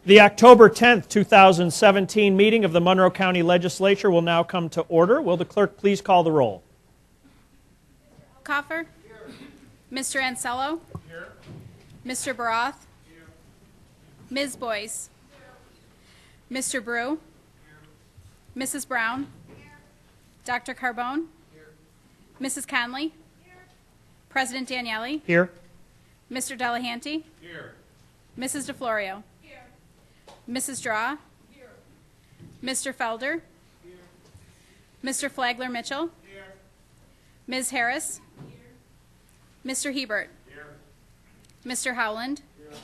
The October 10th, 2017 meeting of the Monroe County Legislature will now come to order. Will the clerk please call the roll? Coffer? Here. Mr. Ansello? Here. Mr. Baroth? Here. Ms. Boyce? Here. Mr. Brew? Here. Mrs. Brown? Here. Dr. Carbone? Here. Mrs. Conley? Here. President Daniele? Here. Mr. Delahanty? Here. Mrs. DeFlorio? Here. Mrs. Draw? Here. Mr. Felder? Here. Mr. Flagler Mitchell? Here. Ms. Harris? Here. Mr. Hebert? Here. Mr. Howland? Here.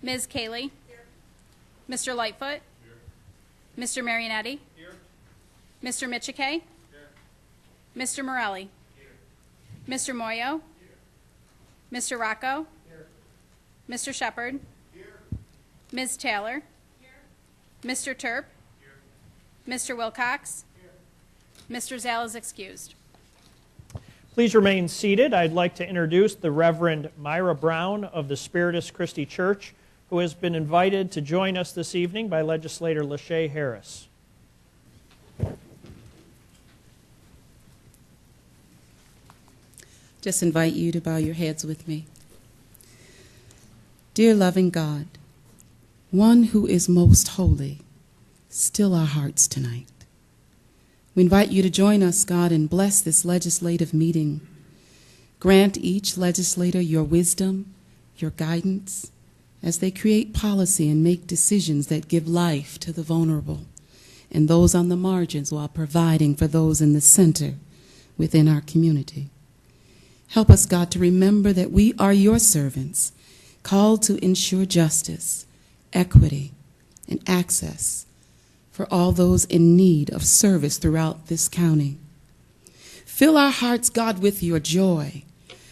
Ms. Cayley? Here. Mr. Lightfoot? Here. Mr. Marionetti? Here. Mr. Michike? Here. Mr. Morelli? Here. Mr. Moyo? Here. Mr. Rocco? Here. Mr. Shepard? Here. Ms. Taylor? Here. Mr. Terp? Here. Mr. Wilcox? Here. Mr. Zal is excused. Please remain seated. I'd like to introduce the Reverend Myra Brown of the Spiritus Christi Church, who has been invited to join us this evening by Legislator Lachey Harris. Just invite you to bow your heads with me. Dear loving God, one who is most holy, still our hearts tonight. We invite you to join us, God, and bless this legislative meeting. Grant each legislator your wisdom, your guidance, as they create policy and make decisions that give life to the vulnerable and those on the margins while providing for those in the center within our community. Help us, God, to remember that we are your servants, called to ensure justice, equity, and access for all those in need of service throughout this county. Fill our hearts, God, with your joy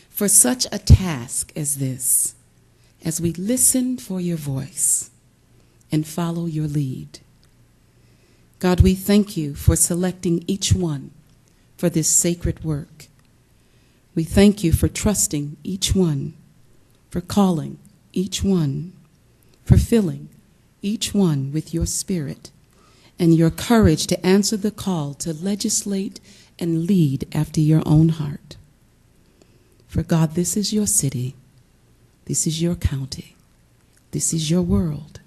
for such a task as this, as we listen for your voice and follow your lead. God, we thank you for selecting each one for this sacred work. We thank you for trusting each one, for calling each one, for filling each one with your spirit and your courage to answer the call to legislate and lead after your own heart. For God, this is your city, this is your county, this is your world,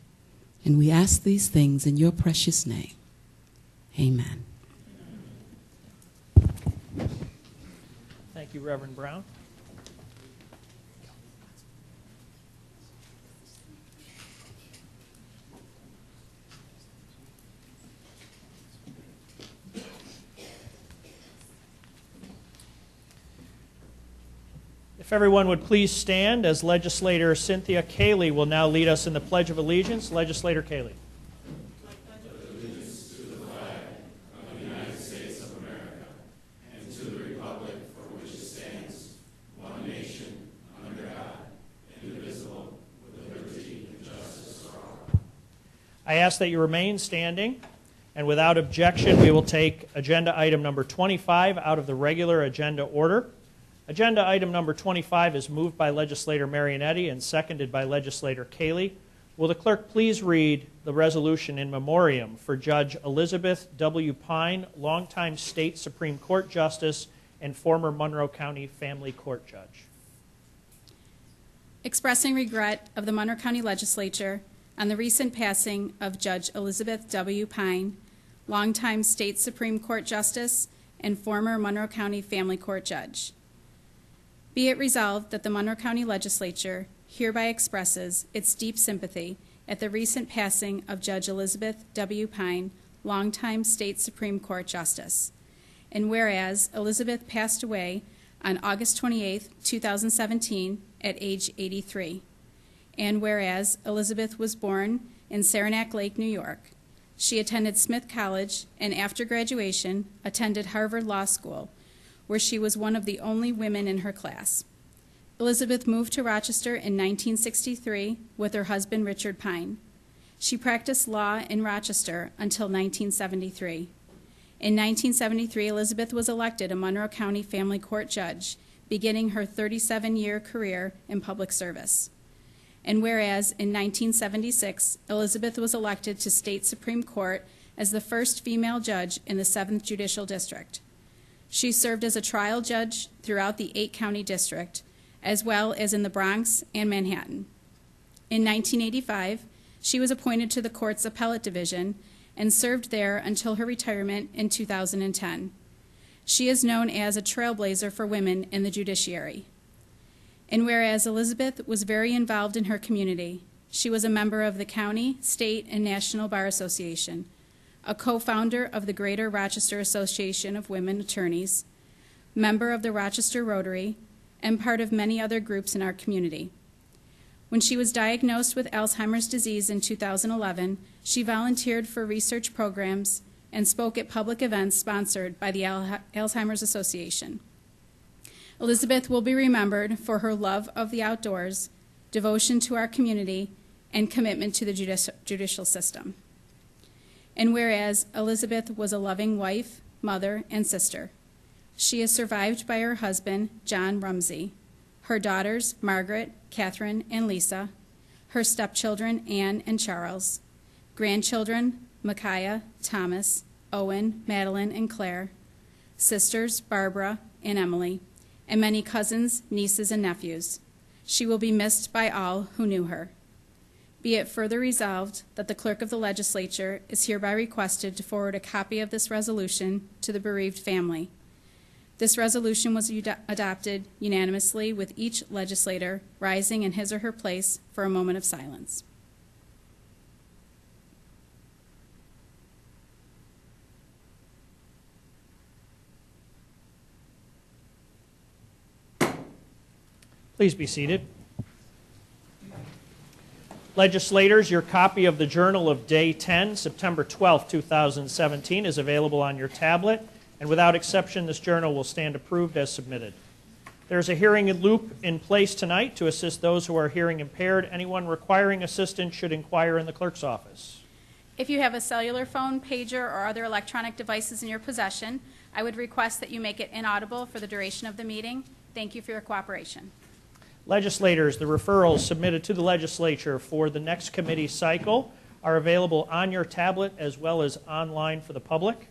and we ask these things in your precious name. Amen. Thank you, Reverend Brown. If everyone would please stand, as Legislator Cynthia Cayley will now lead us in the Pledge of Allegiance. Legislator Cayley. I ask that you remain standing, and without objection, we will take agenda item number 25 out of the regular agenda order. Agenda item number 25 is moved by Legislator Marionetti and seconded by Legislator Cayley. Will the clerk please read the resolution in memoriam for Judge Elizabeth W. Pine, longtime State Supreme Court Justice and former Monroe County Family Court Judge. Expressing regret of the Monroe County Legislature on the recent passing of Judge Elizabeth W. Pine, longtime State Supreme Court Justice and former Monroe County Family Court Judge. Be it resolved that the Monroe County Legislature hereby expresses its deep sympathy at the recent passing of Judge Elizabeth W. Pine, longtime State Supreme Court Justice. And whereas Elizabeth passed away on August 28, 2017, at age 83. And whereas Elizabeth was born in Saranac Lake, New York, she attended Smith College and after graduation attended Harvard Law School, where she was one of the only women in her class. Elizabeth moved to Rochester in 1963 with her husband Richard Pine. She practiced law in Rochester until 1973. In 1973, Elizabeth was elected a Monroe County Family Court Judge, beginning her 37-year career in public service. And whereas in 1976, Elizabeth was elected to state Supreme Court as the first female judge in the 7th Judicial District. She served as a trial judge throughout the 8-county district, as well as in the Bronx and Manhattan. In 1985, she was appointed to the court's appellate division and served there until her retirement in 2010. She is known as a trailblazer for women in the judiciary. And whereas Elizabeth was very involved in her community, she was a member of the county, state, and national bar association, a co-founder of the Greater Rochester Association of Women Attorneys, member of the Rochester Rotary, and part of many other groups in our community. When she was diagnosed with Alzheimer's disease in 2011, she volunteered for research programs and spoke at public events sponsored by the Alzheimer's Association. Elizabeth will be remembered for her love of the outdoors, devotion to our community, and commitment to the judicial system. And whereas Elizabeth was a loving wife, mother, and sister, she is survived by her husband, John Rumsey, her daughters, Margaret, Catherine, and Lisa, her stepchildren, Anne and Charles, grandchildren, Micaiah, Thomas, Owen, Madeline, and Claire, sisters, Barbara and Emily, and many cousins, nieces, and nephews. She will be missed by all who knew her. Be it further resolved that the Clerk of the Legislature is hereby requested to forward a copy of this resolution to the bereaved family. This resolution was adopted unanimously with each legislator rising in his or her place for a moment of silence. Please be seated. Legislators, your copy of the Journal of Day 10, September 12, 2017, is available on your tablet, and without exception, this journal will stand approved as submitted. There is a hearing loop in place tonight to assist those who are hearing impaired. Anyone requiring assistance should inquire in the clerk's office. If you have a cellular phone, pager, or other electronic devices in your possession, I would request that you make it inaudible for the duration of the meeting. Thank you for your cooperation. Legislators, the referrals submitted to the legislature for the next committee cycle are available on your tablet as well as online for the public.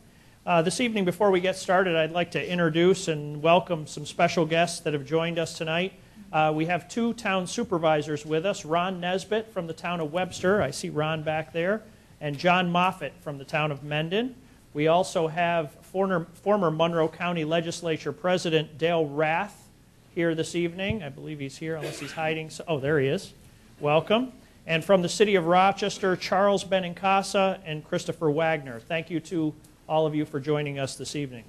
This evening, before we get started, I'd like to introduce and welcome some special guests that have joined us tonight. We have two town supervisors with us, Ron Nesbitt from the town of Webster. I see Ron back there. And John Moffitt from the town of Mendon. We also have former Monroe County Legislature President Dale Rath here this evening. I believe he's here, unless he's hiding. Oh, there he is. Welcome. And from the city of Rochester, Charles Benincasa and Christopher Wagner. Thank you to all of you for joining us this evening.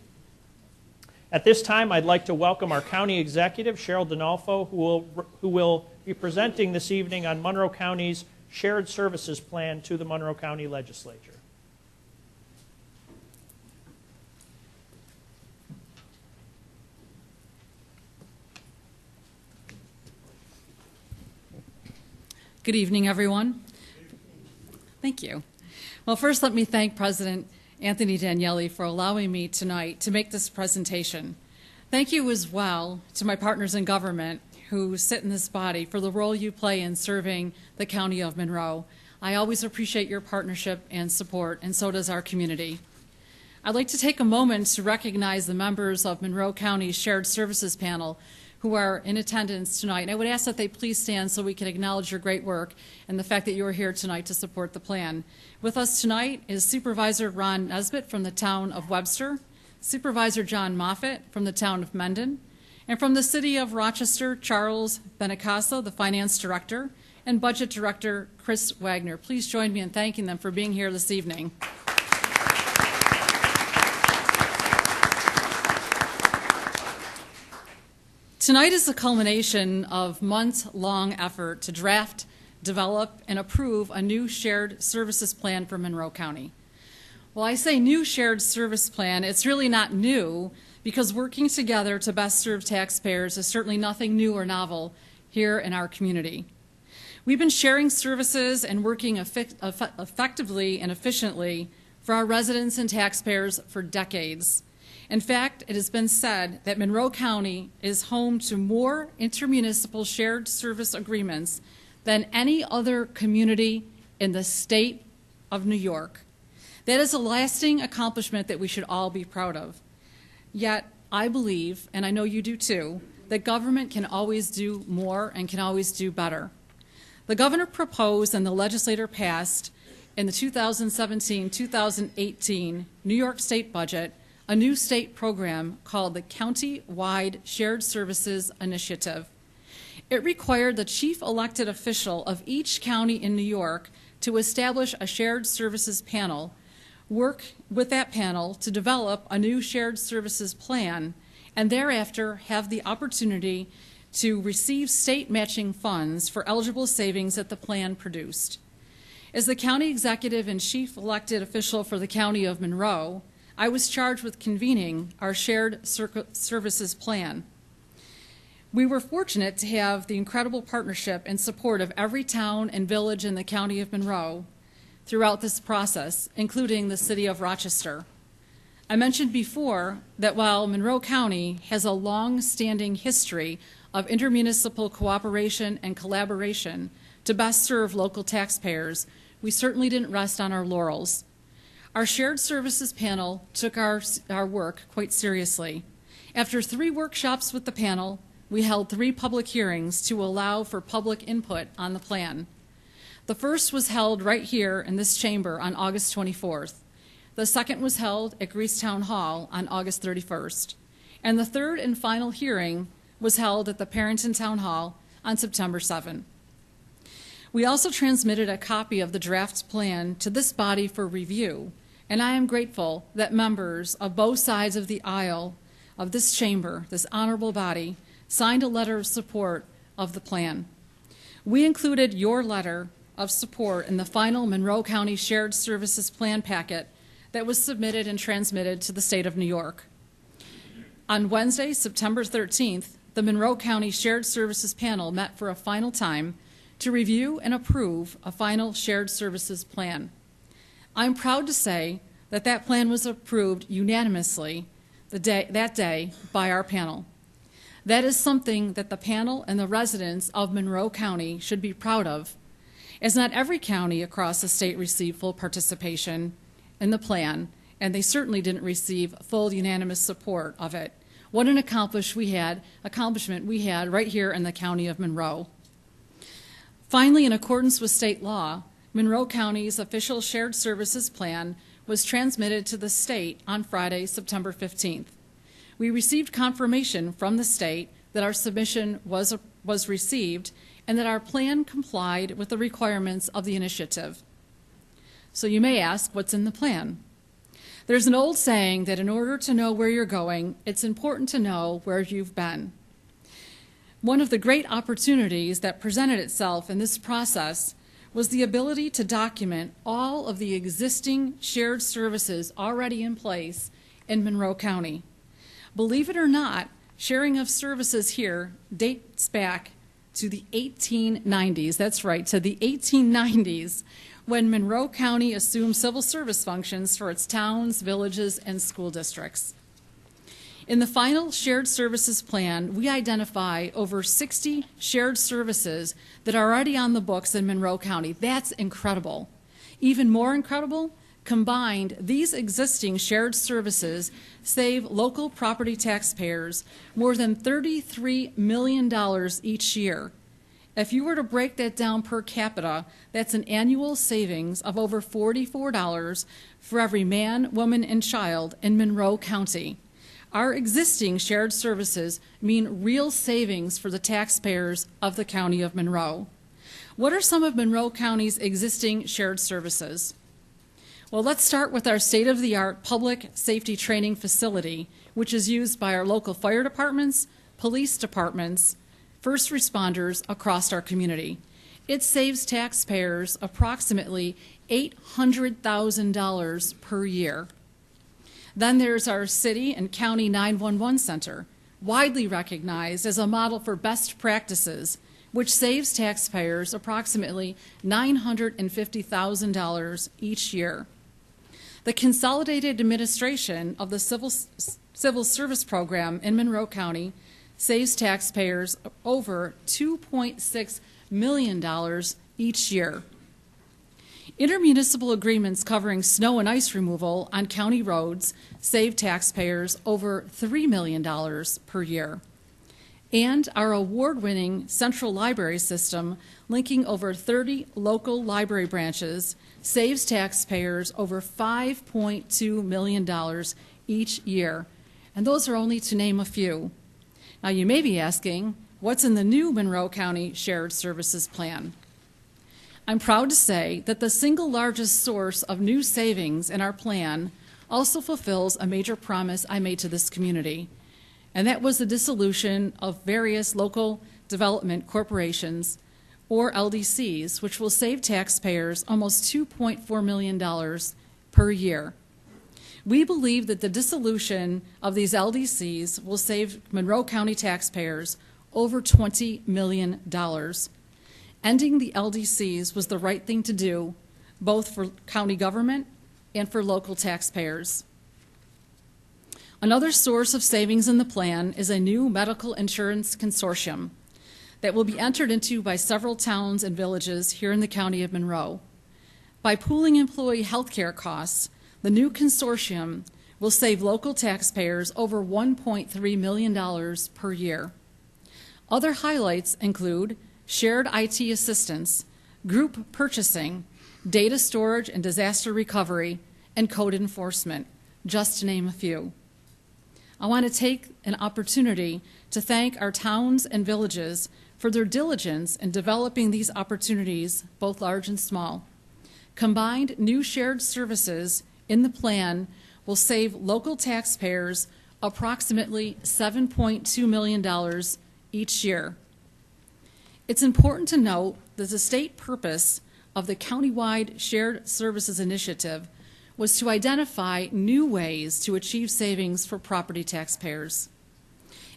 At this time, I'd like to welcome our county executive, Cheryl Donalfo, who will be presenting this evening on Monroe County's Shared Services Plan to the Monroe County Legislature. Good evening, everyone. Thank you. Well, first let me thank President Anthony Daniele for allowing me tonight to make this presentation. Thank you as well to my partners in government who sit in this body for the role you play in serving the County of Monroe. I always appreciate your partnership and support, and so does our community. I'd like to take a moment to recognize the members of Monroe County's Shared Services Panel who are in attendance tonight. And I would ask that they please stand so we can acknowledge your great work and the fact that you are here tonight to support the plan. With us tonight is Supervisor Ron Nesbitt from the town of Webster, Supervisor John Moffitt from the town of Mendon, and from the city of Rochester, Charles Benincasa, the Finance Director, and Budget Director Chris Wagner. Please join me in thanking them for being here this evening. Tonight is the culmination of months-long effort to draft, develop, and approve a new shared services plan for Monroe County. Well, I say new shared service plan, it's really not new because working together to best serve taxpayers is certainly nothing new or novel here in our community. We've been sharing services and working effectively and efficiently for our residents and taxpayers for decades. In fact, it has been said that Monroe County is home to more intermunicipal shared service agreements than any other community in the state of New York. That is a lasting accomplishment that we should all be proud of. Yet, I believe, and I know you do too, that government can always do more and can always do better. The governor proposed and the legislature passed in the 2017-2018 New York State budget a new state program called the County-Wide Shared Services Initiative. It required the chief elected official of each county in New York to establish a shared services panel, work with that panel to develop a new shared services plan, and thereafter have the opportunity to receive state matching funds for eligible savings that the plan produced. As the county executive and chief elected official for the county of Monroe, I was charged with convening our shared services plan. We were fortunate to have the incredible partnership and support of every town and village in the county of Monroe throughout this process, including the city of Rochester. I mentioned before that while Monroe County has a long-standing history of intermunicipal cooperation and collaboration to best serve local taxpayers, we certainly didn't rest on our laurels. Our shared services panel took our work quite seriously. After 3 workshops with the panel, we held 3 public hearings to allow for public input on the plan. The first was held right here in this chamber on August 24th. The second was held at Greece Town Hall on August 31st. And the third and final hearing was held at the Parrington Town Hall on September 7th. We also transmitted a copy of the draft plan to this body for review, and I am grateful that members of both sides of the aisle of this chamber, this honorable body, signed a letter of support of the plan. We included your letter of support in the final Monroe County Shared Services Plan packet that was submitted and transmitted to the state of New York. On Wednesday, September 13th, the Monroe County Shared Services Panel met for a final time to review and approve a final shared services plan. I'm proud to say that that plan was approved unanimously that day by our panel. That is something that the panel and the residents of Monroe County should be proud of, as not every county across the state received full participation in the plan, and they certainly didn't receive full unanimous support of it. What an accomplishment we had right here in the county of Monroe. Finally, in accordance with state law, Monroe County's official shared services plan was transmitted to the state on Friday, September 15th. We received confirmation from the state that our submission was received and that our plan complied with the requirements of the initiative. So you may ask, what's in the plan? There's an old saying that in order to know where you're going, it's important to know where you've been. One of the great opportunities that presented itself in this process was the ability to document all of the existing shared services already in place in Monroe County. Believe it or not, sharing of services here dates back to the 1890s. That's right, to the 1890s, when Monroe County assumed civil service functions for its towns, villages, and school districts. In the final shared services plan, we identify over 60 shared services that are already on the books in Monroe County. That's incredible. Even more incredible, combined, these existing shared services save local property taxpayers more than $33 million each year. If you were to break that down per capita, that's an annual savings of over $44 for every man, woman, and child in Monroe County. Our existing shared services mean real savings for the taxpayers of the county of Monroe. What are some of Monroe County's existing shared services? Well, let's start with our state-of-the-art public safety training facility, which is used by our local fire departments, police departments, first responders across our community. It saves taxpayers approximately $800,000 per year. Then there's our city and county 911 center, widely recognized as a model for best practices, which saves taxpayers approximately $950,000 each year. The consolidated administration of the civil service program in Monroe County saves taxpayers over $2.6 million each year. Intermunicipal agreements covering snow and ice removal on county roads save taxpayers over $3 million per year. And our award-winning central library system, linking over 30 local library branches, saves taxpayers over $5.2 million each year. And those are only to name a few. Now you may be asking, what's in the new Monroe County Shared Services Plan? I'm proud to say that the single largest source of new savings in our plan also fulfills a major promise I made to this community, and that was the dissolution of various local development corporations, or LDCs, which will save taxpayers almost $2.4 million per year. We believe that the dissolution of these LDCs will save Monroe County taxpayers over $20 million. Ending the LDCs was the right thing to do, both for county government and for local taxpayers. Another source of savings in the plan is a new medical insurance consortium that will be entered into by several towns and villages here in the county of Monroe. By pooling employee health care costs, the new consortium will save local taxpayers over $1.3 million per year. Other highlights include shared IT assistance, group purchasing, data storage and disaster recovery, and code enforcement, just to name a few. I want to take an opportunity to thank our towns and villages for their diligence in developing these opportunities, both large and small. Combined new shared services in the plan will save local taxpayers approximately $7.2 million each year. It's important to note that the state purpose of the countywide Shared Services Initiative was to identify new ways to achieve savings for property taxpayers.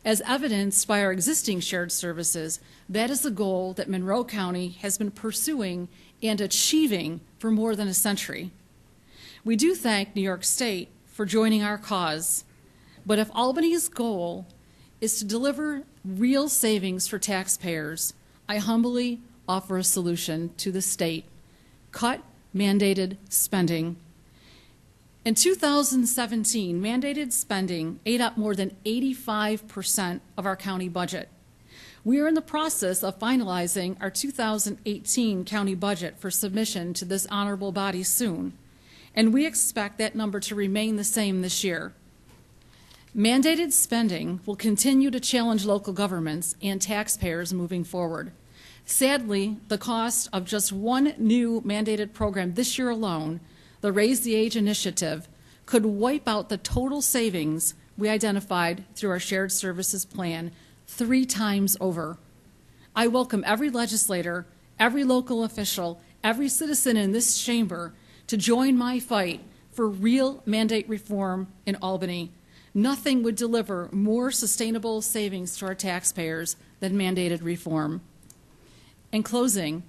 As evidenced by our existing shared services, that is the goal that Monroe County has been pursuing and achieving for more than a century. We do thank New York State for joining our cause, but if Albany's goal is to deliver real savings for taxpayers, I humbly offer a solution to the state: cut mandated spending. In 2017, mandated spending ate up more than 85% of our county budget. We are in the process of finalizing our 2018 county budget for submission to this honorable body soon, and we expect that number to remain the same this year. Mandated spending will continue to challenge local governments and taxpayers moving forward. Sadly, the cost of just one new mandated program this year alone, the Raise the Age initiative, could wipe out the total savings we identified through our shared services plan 3 times over. I welcome every legislator, every local official, every citizen in this chamber to join my fight for real mandate reform in Albany. Nothing would deliver more sustainable savings to our taxpayers than mandated reform. In closing,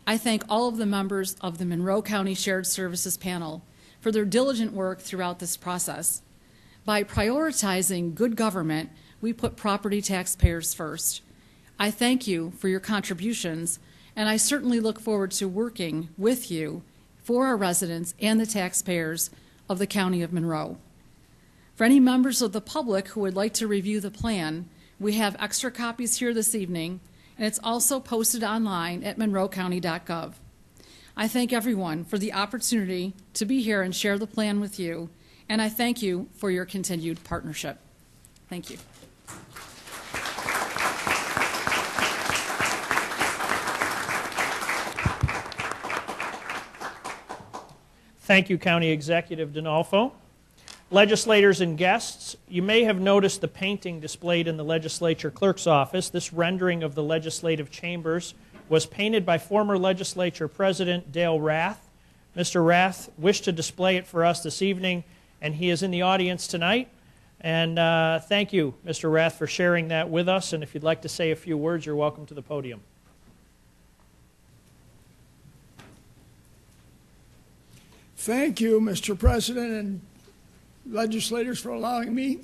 I thank all of the members of the Monroe County Shared Services Panel for their diligent work throughout this process. By prioritizing good government, we put property taxpayers first. I thank you for your contributions, and I certainly look forward to working with you for our residents and the taxpayers of the County of Monroe. For any members of the public who would like to review the plan, we have extra copies here this evening, and it's also posted online at monroecounty.gov. I thank everyone for the opportunity to be here and share the plan with you, and I thank you for your continued partnership. Thank you. Thank you, County Executive D'Onofrio. Legislators and guests, you may have noticed the painting displayed in the Legislature Clerk's office. This rendering of the legislative chambers was painted by former Legislature President Dale Rath. Mr. Rath wished to display it for us this evening, and he is in the audience tonight. And thank you, Mr. Rath, for sharing that with us. And if you'd like to say a few words, you're welcome to the podium. Thank you, Mr. President and legislators, for allowing me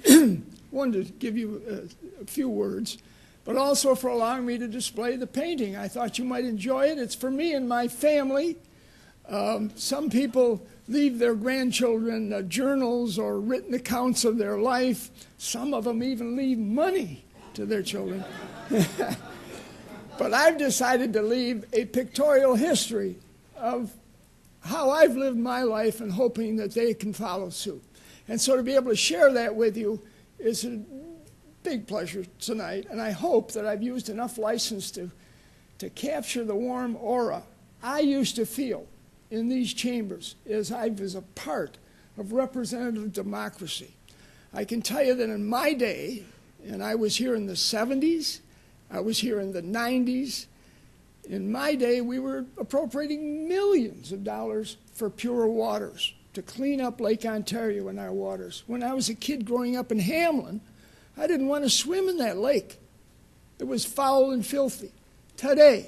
wanted to give you a few words. but also for allowing me to display the painting. I thought you might enjoy it. It's for me and my family. Some people leave their grandchildren journals or written accounts of their life. Some of them even leave money to their children. But I've decided to leave a pictorial history of how I've lived my life and hoping that they can follow suit. And so to be able to share that with you is a big pleasure tonight, and I hope that I've used enough license to capture the warm aura I used to feel in these chambers as I was a part of representative democracy. I can tell you that in my day, and I was here in the 70s, I was here in the 90s, in my day we were appropriating millions of dollars for pure waters, to clean up Lake Ontario and our waters. When I was a kid growing up in Hamlin, I didn't want to swim in that lake. It was foul and filthy. Today,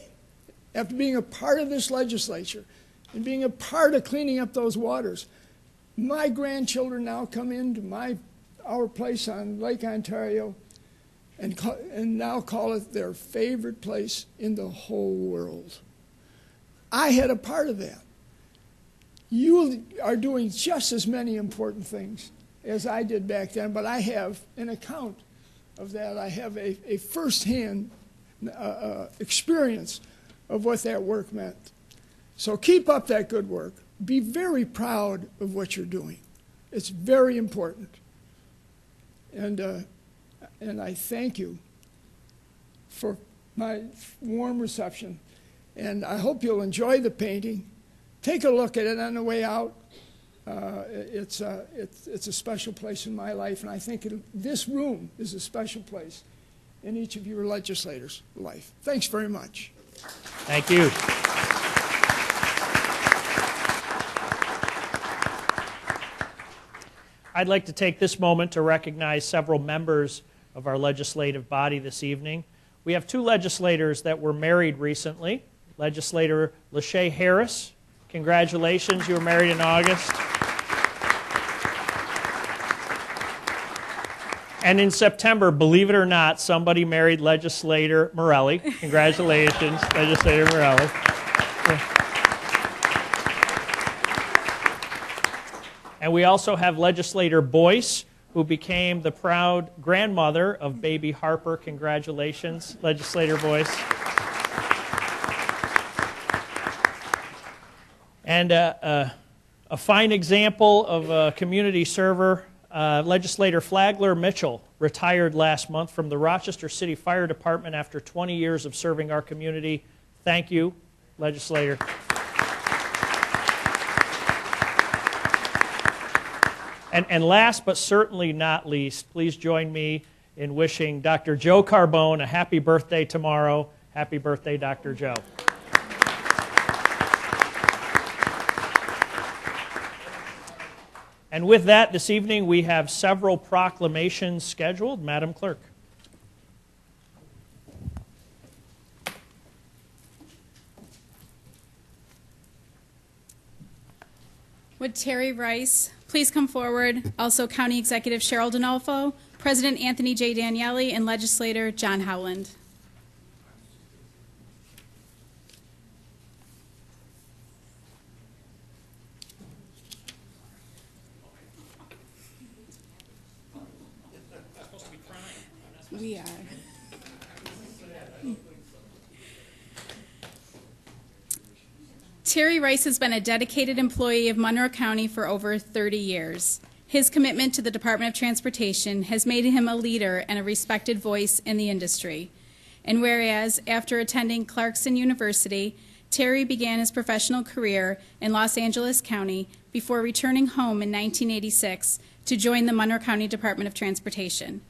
after being a part of this legislature and being a part of cleaning up those waters, my grandchildren now come into our place on Lake Ontario and now call it their favorite place in the whole world. I had a part of that. You are doing just as many important things as I did back then, but I have an account of that. I have a firsthand experience of what that work meant. So keep up that good work. Be very proud of what you're doing. It's very important. And I thank you for my warm reception. And I hope you'll enjoy the painting. Take a look at it on the way out. It's a special place in my life, and I think this room is a special place in each of your legislators' life. Thanks very much. Thank you. I'd like to take this moment to recognize several members of our legislative body this evening. We have two legislators that were married recently. Legislator Lachey Harris, congratulations, you were married in August. And in September, believe it or not, somebody married Legislator Morelli. Congratulations, Legislator Morelli. And we also have Legislator Boyce, who became the proud grandmother of baby Harper. Congratulations, Legislator Boyce. And a fine example of a community server, Legislator Flagler Mitchell retired last month from the Rochester City Fire Department after 20 years of serving our community. Thank you, Legislator. And last but certainly not least, please join me in wishing Dr. Joe Carbone a happy birthday tomorrow. Happy birthday, Dr. Joe. And with that, this evening we have several proclamations scheduled. Madam Clerk. Would Terry Rice please come forward? Also, County Executive Cheryl D'Onofo, President Anthony J. Daniele, and Legislator John Howland. We are. Terry Rice has been a dedicated employee of Monroe County for over 30 years. His commitment to the Department of Transportation has made him a leader and a respected voice in the industry. And whereas, after attending Clarkson University, Terry began his professional career in Los Angeles County before returning home in 1986 to join the Monroe County Department of Transportation.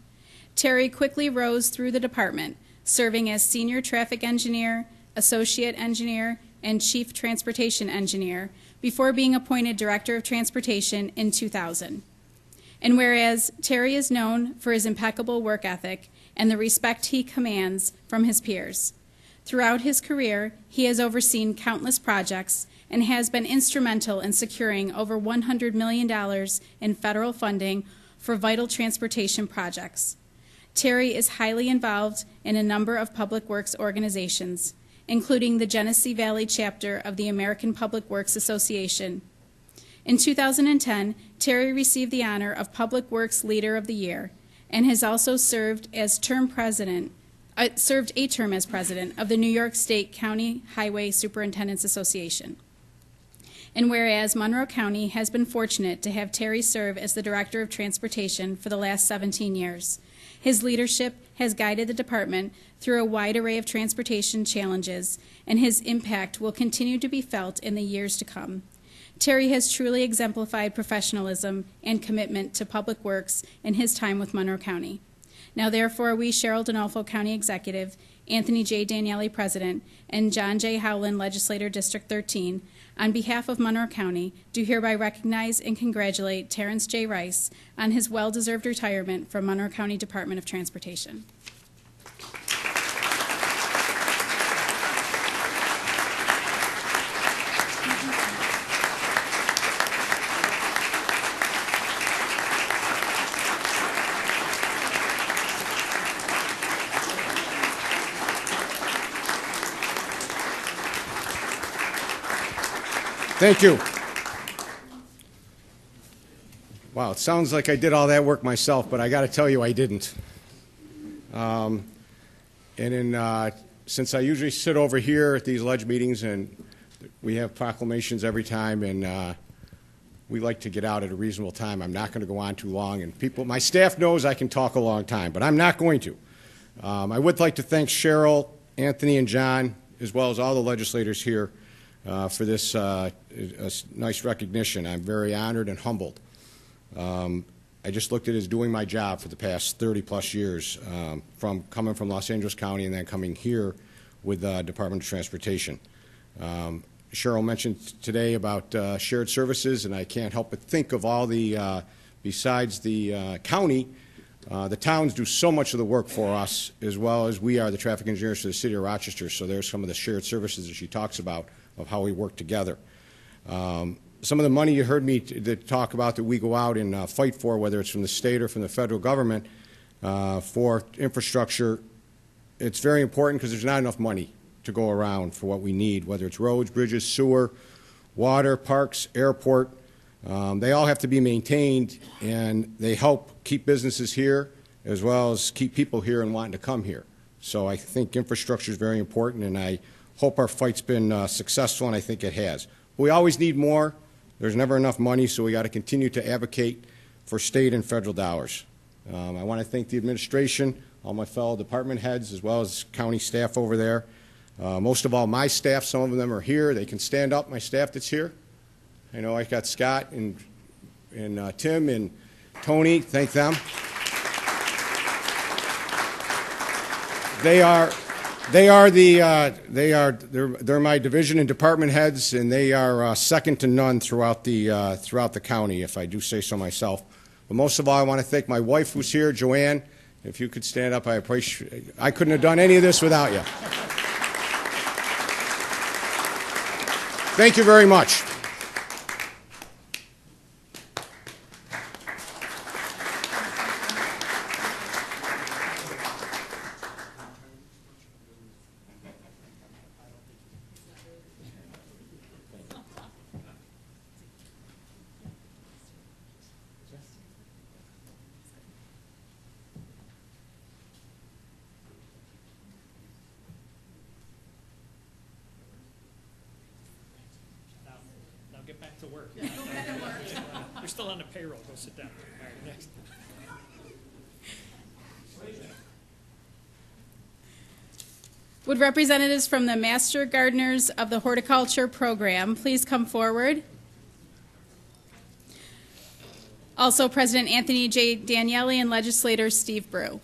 Terry quickly rose through the department, serving as Senior Traffic Engineer, Associate Engineer, and Chief Transportation Engineer before being appointed Director of Transportation in 2000. And whereas Terry is known for his impeccable work ethic and the respect he commands from his peers, throughout his career he has overseen countless projects and has been instrumental in securing over $100 million in federal funding for vital transportation projects. Terry is highly involved in a number of public works organizations, including the Genesee Valley chapter of the American Public Works Association. In 2010, Terry received the honor of Public Works Leader of the Year and has also served a term as president of the New York State County Highway Superintendents Association. And whereas Monroe County has been fortunate to have Terry serve as the Director of Transportation for the last 17 years, his leadership has guided the department through a wide array of transportation challenges, and his impact will continue to be felt in the years to come. Terry has truly exemplified professionalism and commitment to public works in his time with Monroe County. Now, therefore, we, Cheryl Donolfo County Executive, Anthony J. Daniele, President, and John J. Howland, Legislator, District 13, on behalf of Monroe County, do hereby recognize and congratulate Terrence J. Rice on his well-deserved retirement from Monroe County Department of Transportation. Thank you. Wow, it sounds like I did all that work myself, but I got to tell you I didn't. Since I usually sit over here at these ledge meetings, and we have proclamations every time, and we like to get out at a reasonable time, I'm not going to go on too long. And my staff knows I can talk a long time, but I'm not going to. I would like to thank Cheryl, Anthony, and John, as well as all the legislators here, for this nice recognition. I'm very honored and humbled. I just looked at it as doing my job for the past 30-plus years, coming from Los Angeles County and then coming here with the Department of Transportation. Cheryl mentioned today about shared services, and I can't help but think of all the, besides the county, the towns do so much of the work for us, as well as we are the traffic engineers for the city of Rochester, so there's some of the shared services that she talks about of how we work together. Some of the money you heard me talk about that we go out and fight for, whether it's from the state or from the federal government, for infrastructure, it's very important because there's not enough money to go around for what we need, whether it's roads, bridges, sewer, water, parks, airport. They all have to be maintained, and they help keep businesses here as well as keep people here and wanting to come here. So I think infrastructure is very important, and I hope our fight's been successful, and I think it has. We always need more. There's never enough money, so we got to continue to advocate for state and federal dollars. I want to thank the administration, all my fellow department heads, as well as county staff over there. Most of all, my staff, some of them are here. They can stand up, my staff that's here. I know I got Scott and Tim and Tony. Thank them. They're my division and department heads, and they are second to none throughout the county, if I do say so myself. But most of all, I want to thank my wife who's here, Joanne. If you could stand up, I appreciate. I couldn't have done any of this without you. Thank you very much. Get back to work. You're still on the payroll. Go sit down. All right, next. Would representatives from the Master Gardeners of the Horticulture Program please come forward? Also, President Anthony J. Daniele and Legislator Steve Brew.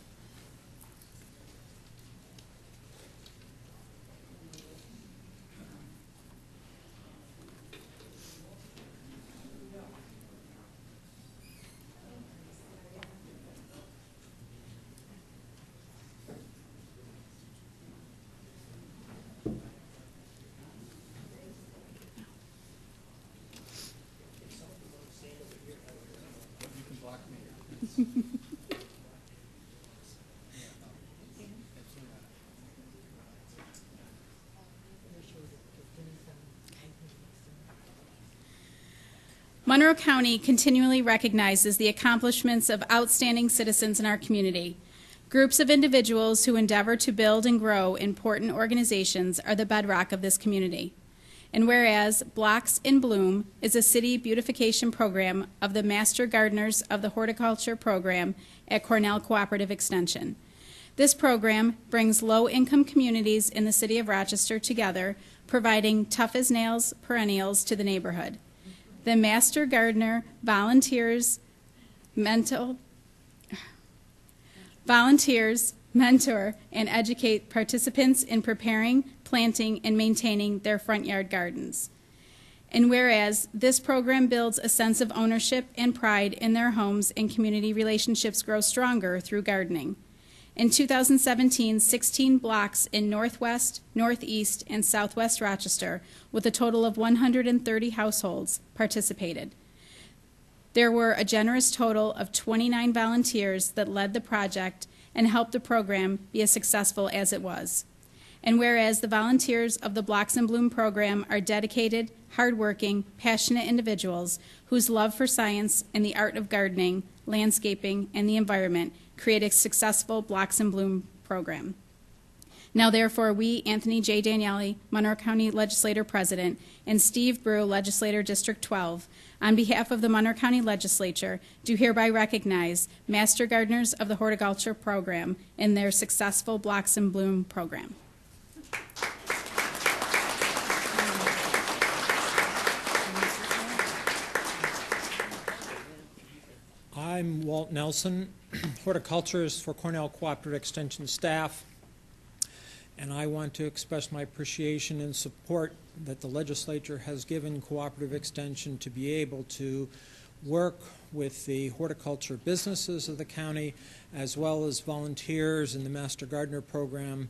Monroe County continually recognizes the accomplishments of outstanding citizens in our community. Groups of individuals who endeavor to build and grow important organizations are the bedrock of this community. And whereas Blocks in Bloom is a city beautification program of the Master Gardeners of the Horticulture Program at Cornell Cooperative Extension. This program brings low-income communities in the city of Rochester together, providing tough-as-nails perennials to the neighborhood. The Master Gardener volunteers, mentor, and educate participants in preparing, planting, and maintaining their front yard gardens. And whereas this program builds a sense of ownership and pride in their homes and community relationships grow stronger through gardening. In 2017, 16 blocks in Northwest, Northeast, and Southwest Rochester, with a total of 130 households, participated. There were a generous total of 29 volunteers that led the project and helped the program be as successful as it was. And whereas the volunteers of the Blocks in Bloom program are dedicated, hardworking, passionate individuals whose love for science and the art of gardening, landscaping, and the environment create a successful Blocks in Bloom program. Now therefore, we, Anthony J. Daniele, Monroe County Legislator President, and Steve Brew, Legislator District 12, on behalf of the Monroe County Legislature, do hereby recognize Master Gardeners of the Horticulture Program in their successful Blocks in Bloom program. I'm Walt Nelson, horticulturist for Cornell Cooperative Extension staff, and I want to express my appreciation and support that the legislature has given Cooperative Extension to be able to work with the horticulture businesses of the county as well as volunteers in the Master Gardener program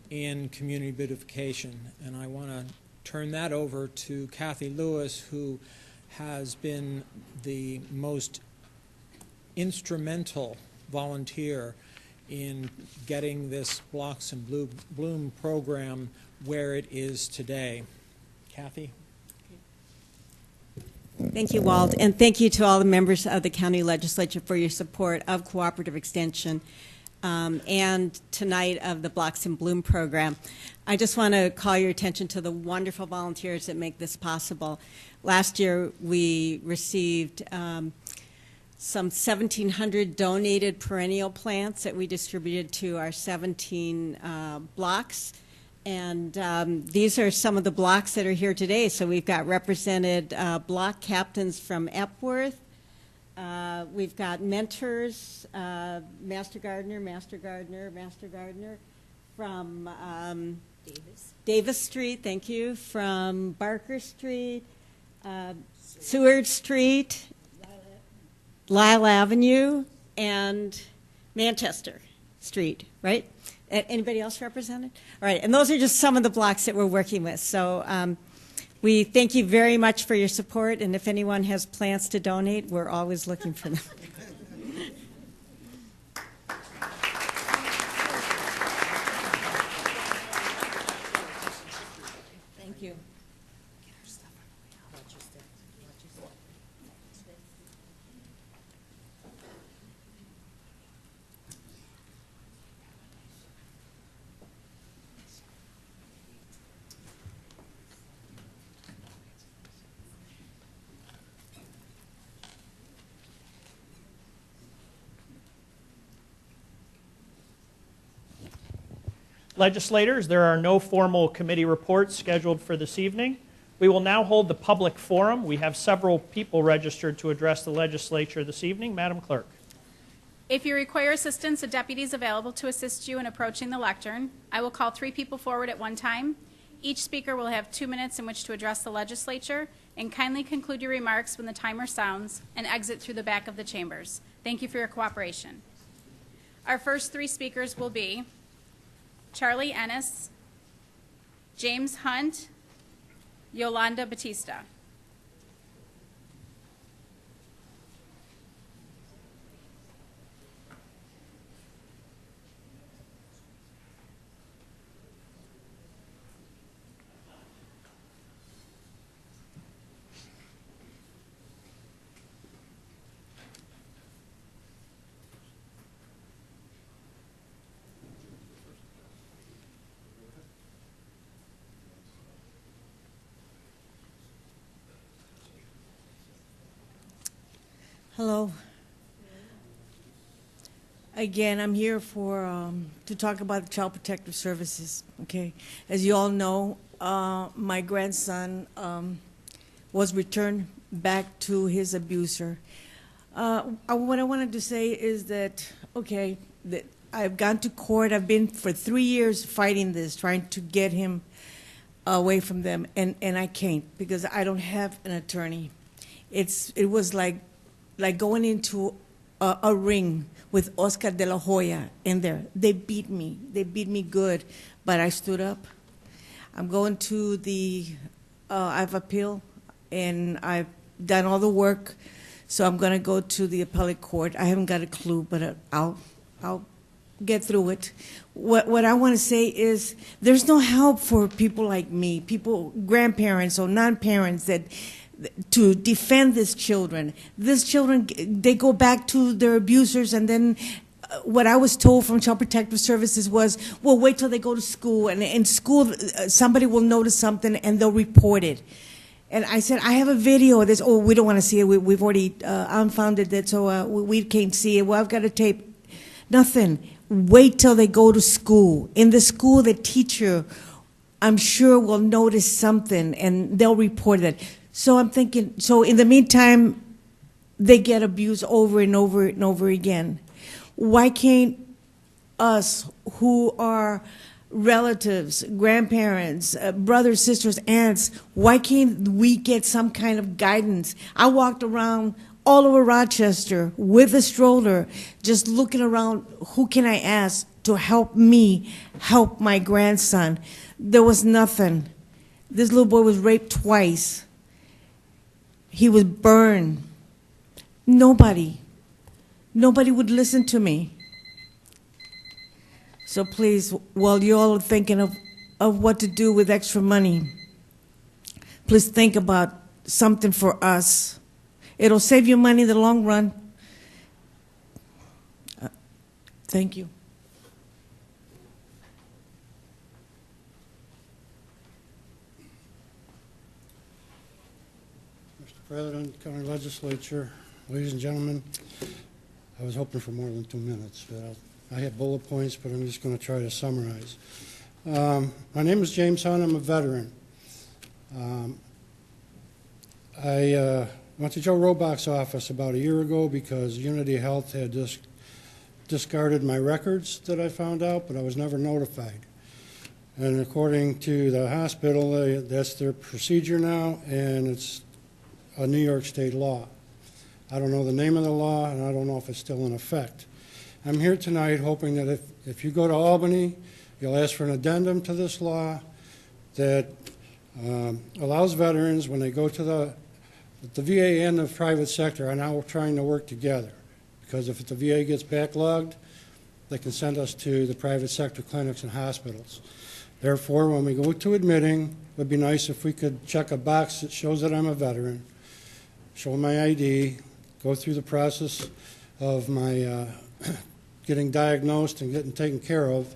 in community beautification. And I want to turn that over to Kathy Lewis, who has been the most instrumental volunteer in getting this Blocks in Bloom program where it is today. Kathy? Thank you, Walt, and thank you to all the members of the county legislature for your support of Cooperative Extension and tonight of the Blocks in Bloom program. I just want to call your attention to the wonderful volunteers that make this possible. Last year we received some 1,700 donated perennial plants that we distributed to our 17 blocks. And these are some of the blocks that are here today. So we've got represented block captains from Epworth. We've got mentors, Master Gardener from Davis Street, thank you, from Barker Street, Seward Street, Lyle Avenue, and Manchester Street, right? Anybody else represented? All right, and those are just some of the blocks that we're working with. So we thank you very much for your support, and if anyone has plans to donate, we're always looking for them. Thank you. Legislators, there are no formal committee reports scheduled for this evening. We will now hold the public forum. We have several people registered to address the legislature this evening. Madam Clerk. If you require assistance, a deputy is available to assist you in approaching the lectern. I will call 3 people forward at one time. Each speaker will have 2 minutes in which to address the legislature, and kindly conclude your remarks when the timer sounds and exit through the back of the chambers. Thank you for your cooperation. Our first 3 speakers will be Charlie Ennis, James Hunt, Yolanda Batista. Hello. Again, I'm here for to talk about the Child Protective Services. Okay, as you all know, my grandson was returned back to his abuser. What I wanted to say is that okay, that I've gone to court. I've been for 3 years fighting this, trying to get him away from them, and I can't because I don't have an attorney. It was like going into a ring with Oscar de la Hoya in there. They beat me. They beat me good, but I stood up. I'm going to the, I've appealed, and I've done all the work, so I'm going to go to the appellate court. I haven't got a clue, but I'll get through it. What I want to say is there's no help for people like me, people, grandparents or non-parents that to defend these children. These children, they go back to their abusers, and then what I was told from Child Protective Services was, well, wait till they go to school, and in school somebody will notice something and they'll report it. And I said, I have a video of this. Oh, we don't want to see it. We've already unfounded it, so we can't see it. Well, I've got a tape. Nothing. Wait till they go to school. In the school, the teacher, I'm sure, will notice something, and they'll report it. So I'm thinking, so in the meantime, they get abused over and over and over again. Why can't us who are relatives, grandparents, brothers, sisters, aunts, why can't we get some kind of guidance? I walked around all over Rochester with a stroller, just looking around, who can I ask to help me help my grandson? There was nothing. This little boy was raped twice. He was burned. Nobody would listen to me. So please, while you all are thinking of what to do with extra money, please think about something for us. It'll save you money in the long run. Thank you. President, County Legislature, ladies and gentlemen, I was hoping for more than 2 minutes, but I had bullet points, but I'm just going to try to summarize. My name is James Hunt. I'm a veteran. I went to Joe Robach's office about a year ago because Unity Health had discarded my records that I found out, but I was never notified. And according to the hospital, that's their procedure now, and it's a New York State law. I don't know the name of the law, and I don't know if it's still in effect. I'm here tonight hoping that if you go to Albany, you'll ask for an addendum to this law that allows veterans, when they go to the VA and the private sector, are now trying to work together. Because if the VA gets backlogged, they can send us to the private sector clinics and hospitals. Therefore, when we go to admitting, it would be nice if we could check a box that shows that I'm a veteran, show my ID, go through the process of my getting diagnosed and getting taken care of.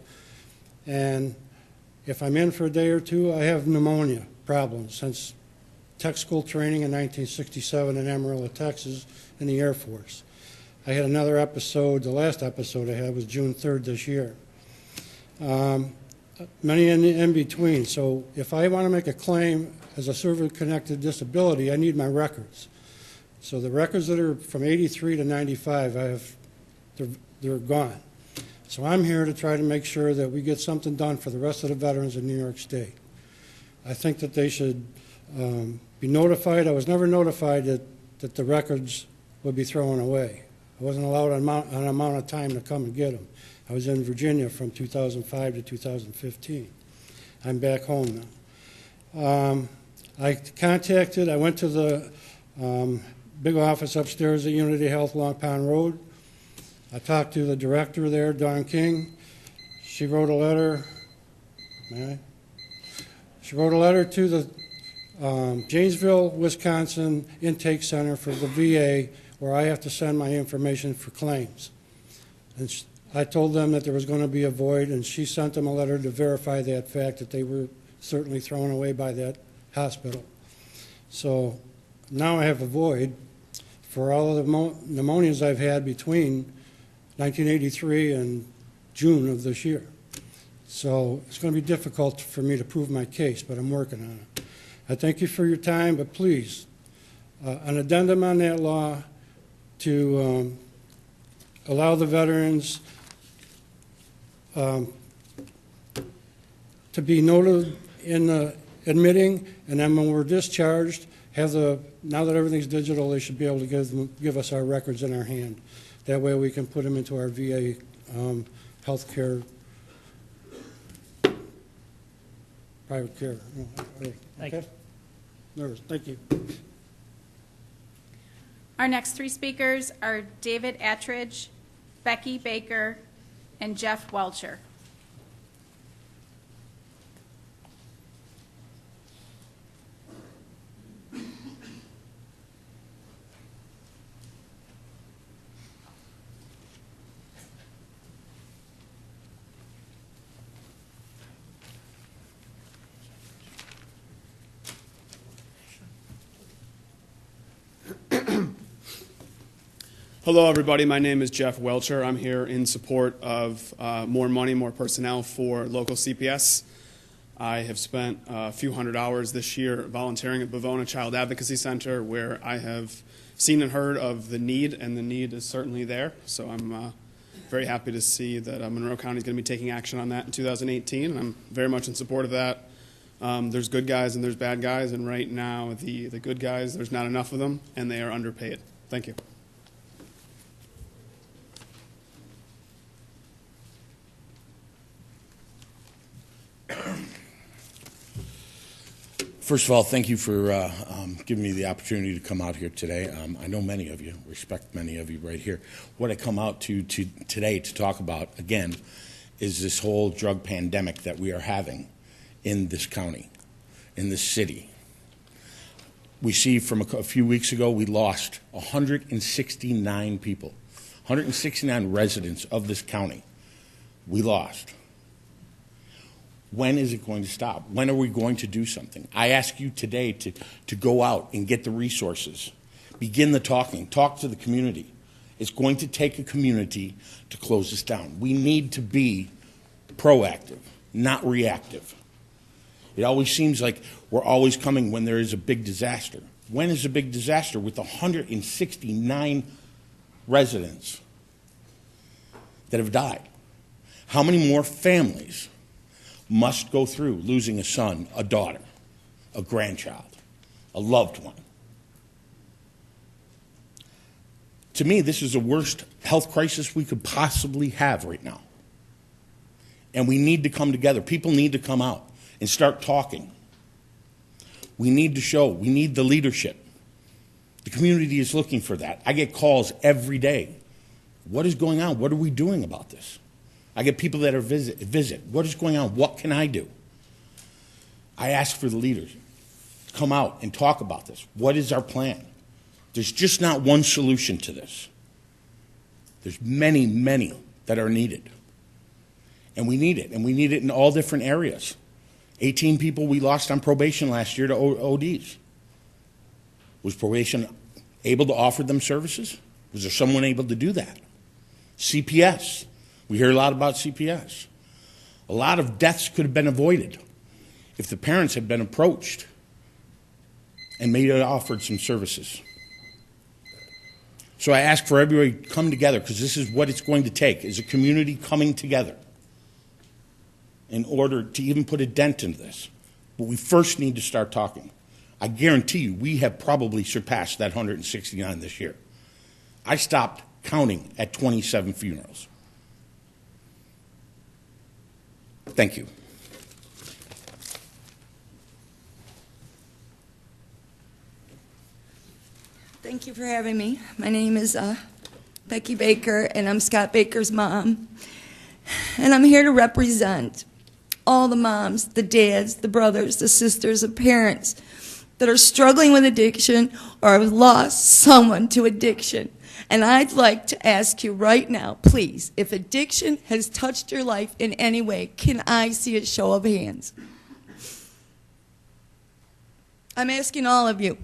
And if I'm in for a day or two, I have pneumonia problems since tech school training in 1967 in Amarillo, Texas, in the Air Force. I had another episode, the last episode I had was June 3rd this year. Many in between. So if I want to make a claim as a service-connected disability, I need my records. So the records that are from 83 to 95, they're gone. So I'm here to try to make sure that we get something done for the rest of the veterans in New York State. I think that they should be notified. I was never notified that the records would be thrown away. I wasn't allowed an amount of time to come and get them. I was in Virginia from 2005 to 2015. I'm back home now. I went to the big office upstairs at Unity Health, Long Pond Road. I talked to the director there, Dawn King. She wrote a letter. She wrote a letter to the Janesville, Wisconsin intake center for the VA, where I have to send my information for claims. And I told them that there was going to be a void, and she sent them a letter to verify that fact, that they were certainly thrown away by that hospital. So now I have a void for all of the pneumonias I've had between 1983 and June of this year. So it's going to be difficult for me to prove my case, but I'm working on it. I thank you for your time, but please, an addendum on that law to allow the veterans to be noted in admitting, and then when we're discharged, now that everything's digital, they should be able to give us our records in our hand. That way we can put them into our VA health care, private care. Thank you. Nervous. Thank you. Our next three speakers are David Attridge, Becky Baker, and Jeff Welcher. Hello, everybody. My name is Jeff Welcher. I'm here in support of more money, more personnel for local CPS. I have spent a few hundred hours this year volunteering at Bavona Child Advocacy Center, where I have seen and heard of the need, and the need is certainly there. So I'm very happy to see that Monroe County is going to be taking action on that in 2018, and I'm very much in support of that. There's good guys and there's bad guys, and right now the good guys, there's not enough of them, and they are underpaid. Thank you. First of all, thank you for giving me the opportunity to come out here today. I know many of you, respect many of you right here. What I come out to today to talk about, again, is this whole drug pandemic that we are having in this county, in this city. We see from a few weeks ago, we lost 169 people, 169 residents of this county we lost. When is it going to stop? When are we going to do something? I ask you today to go out and get the resources. Begin the talking. Talk to the community. It's going to take a community to close this down. We need to be proactive, not reactive. It always seems like we're always coming when there is a big disaster. When is a big disaster with 169 residents that have died? How many more families must go through losing a son, a daughter, a grandchild, a loved one? To me, this is the worst health crisis we could possibly have right now. And we need to come together. People need to come out and start talking. We need to show. We need the leadership. The community is looking for that. I get calls every day. What is going on? What are we doing about this? I get people that are visit. What is going on? What can I do? I ask for the leaders to come out and talk about this. What is our plan? There's just not one solution to this. There's many, many that are needed. And we need it. And we need it in all different areas. 18 people we lost on probation last year to ODs. Was probation able to offer them services? Was there someone able to do that? CPS. We hear a lot about CPS. A lot of deaths could have been avoided if the parents had been approached and maybe offered some services. So I ask for everybody to come together, because this is what it's going to take, is a community coming together in order to even put a dent into this. But we first need to start talking. I guarantee you we have probably surpassed that 169 this year. I stopped counting at 27 funerals. Thank you. Thank you for having me. My name is Becky Baker, and I'm Scott Baker's mom. And I'm here to represent all the moms, the dads, the brothers, the sisters, the parents that are struggling with addiction or have lost someone to addiction. And I'd like to ask you right now, please, if addiction has touched your life in any way, can I see a show of hands? I'm asking all of you.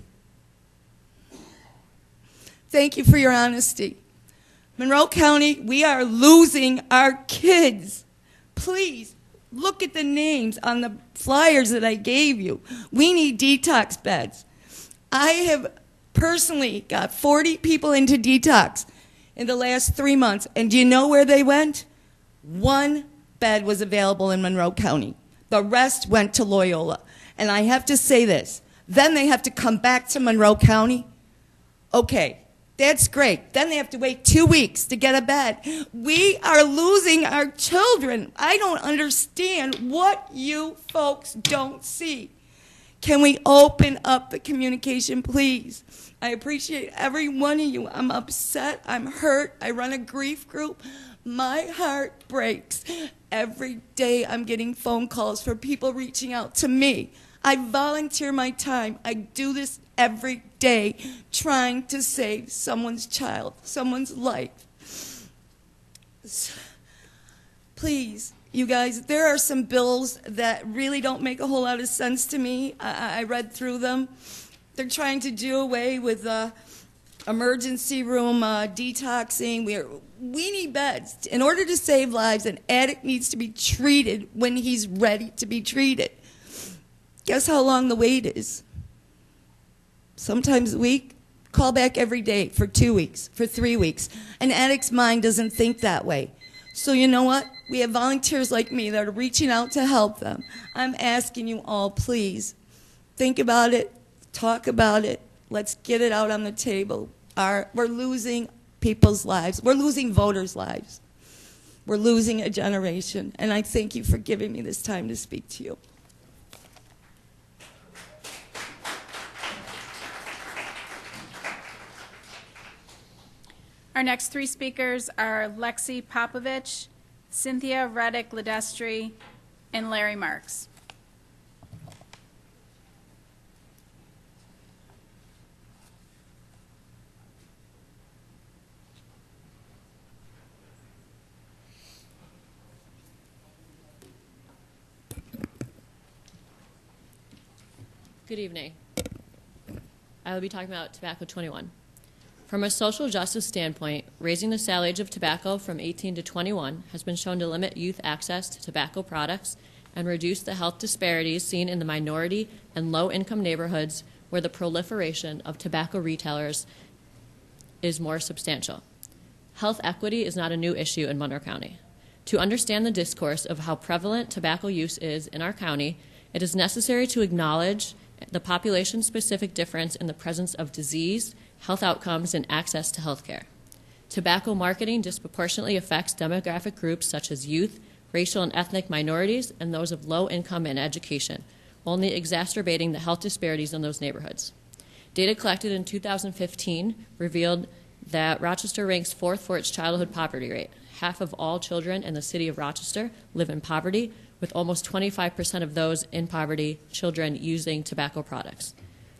Thank you for your honesty. Monroe County, we are losing our kids. Please, look at the names on the flyers that I gave you. We need detox beds. I have personally got 40 people into detox in the last 3 months, and do you know where they went? 1 bed was available in Monroe County. The rest went to Loyola. And I have to say this, then they have to come back to Monroe County. Okay, that's great. Then they have to wait 2 weeks to get a bed. We are losing our children. I don't understand what you folks don't see. Can we open up the communication, please? I appreciate every one of you. I'm upset. I'm hurt. I run a grief group. My heart breaks. Every day I'm getting phone calls for people reaching out to me. I volunteer my time. I do this every day, trying to save someone's child, someone's life. Please, you guys, there are some bills that really don't make a whole lot of sense to me. I read through them. They're trying to do away with emergency room detoxing. We need beds. In order to save lives, an addict needs to be treated when he's ready to be treated. Guess how long the wait is? Sometimes a week. Call back every day for 2 weeks, for 3 weeks. An addict's mind doesn't think that way. So you know what? We have volunteers like me that are reaching out to help them. I'm asking you all, please, think about it, talk about it. Let's get it out on the table. We're losing people's lives. We're losing voters' lives. We're losing a generation. And I thank you for giving me this time to speak to you. Our next 3 speakers are Lexi Popovich, Cynthia Reddick-Ledestri, and Larry Marks. Good evening. I will be talking about Tobacco 21. From a social justice standpoint, raising the sale age of tobacco from 18 to 21 has been shown to limit youth access to tobacco products and reduce the health disparities seen in the minority and low-income neighborhoods where the proliferation of tobacco retailers is more substantial. Health equity is not a new issue in Monroe County. To understand the discourse of how prevalent tobacco use is in our county, it is necessary to acknowledge the population-specific difference in the presence of disease, health outcomes, and access to health care. Tobacco marketing disproportionately affects demographic groups such as youth, racial and ethnic minorities, and those of low income and education, only exacerbating the health disparities in those neighborhoods. Data collected in 2015 revealed that Rochester ranks 4th for its childhood poverty rate. Half of all children in the city of Rochester live in poverty, with almost 25% of those in poverty children using tobacco products.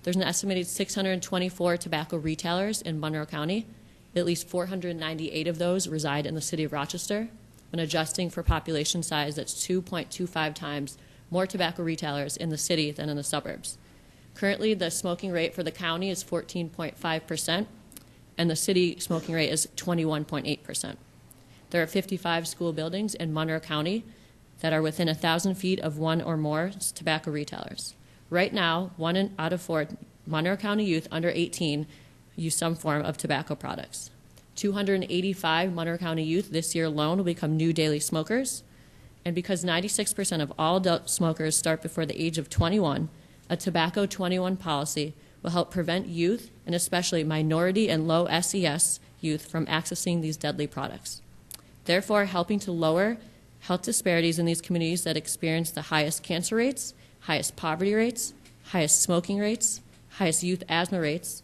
There's an estimated 624 tobacco retailers in Monroe County. At least 498 of those reside in the city of Rochester. When adjusting for population size, that's 2.25 times more tobacco retailers in the city than in the suburbs. Currently, the smoking rate for the county is 14.5%, and the city smoking rate is 21.8%. There are 55 school buildings in Monroe County that are within 1,000 feet of 1 or more tobacco retailers. Right now, 1 out of 4 Monroe County youth under 18 use some form of tobacco products. 285 Monroe County youth this year alone will become new daily smokers. And because 96% of all adult smokers start before the age of 21, a Tobacco 21 policy will help prevent youth, and especially minority and low SES youth, from accessing these deadly products. Therefore, helping to lower health disparities in these communities that experience the highest cancer rates, highest poverty rates, highest smoking rates, highest youth asthma rates,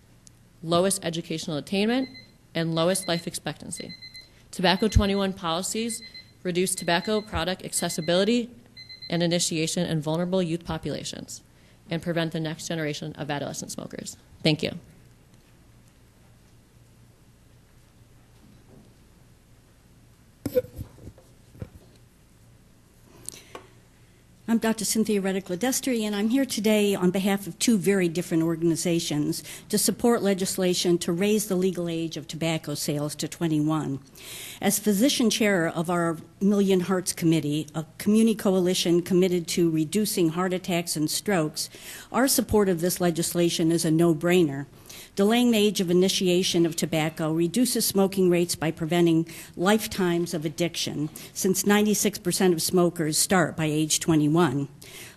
lowest educational attainment, and lowest life expectancy. Tobacco 21 policies reduce tobacco product accessibility and initiation in vulnerable youth populations and prevent the next generation of adolescent smokers. Thank you. I'm Dr. Cynthia Reddick-Ledestri, and I'm here today on behalf of two very different organizations to support legislation to raise the legal age of tobacco sales to 21. As physician chair of our Million Hearts Committee, a community coalition committed to reducing heart attacks and strokes, our support of this legislation is a no-brainer. Delaying the age of initiation of tobacco reduces smoking rates by preventing lifetimes of addiction, since 96% of smokers start by age 21.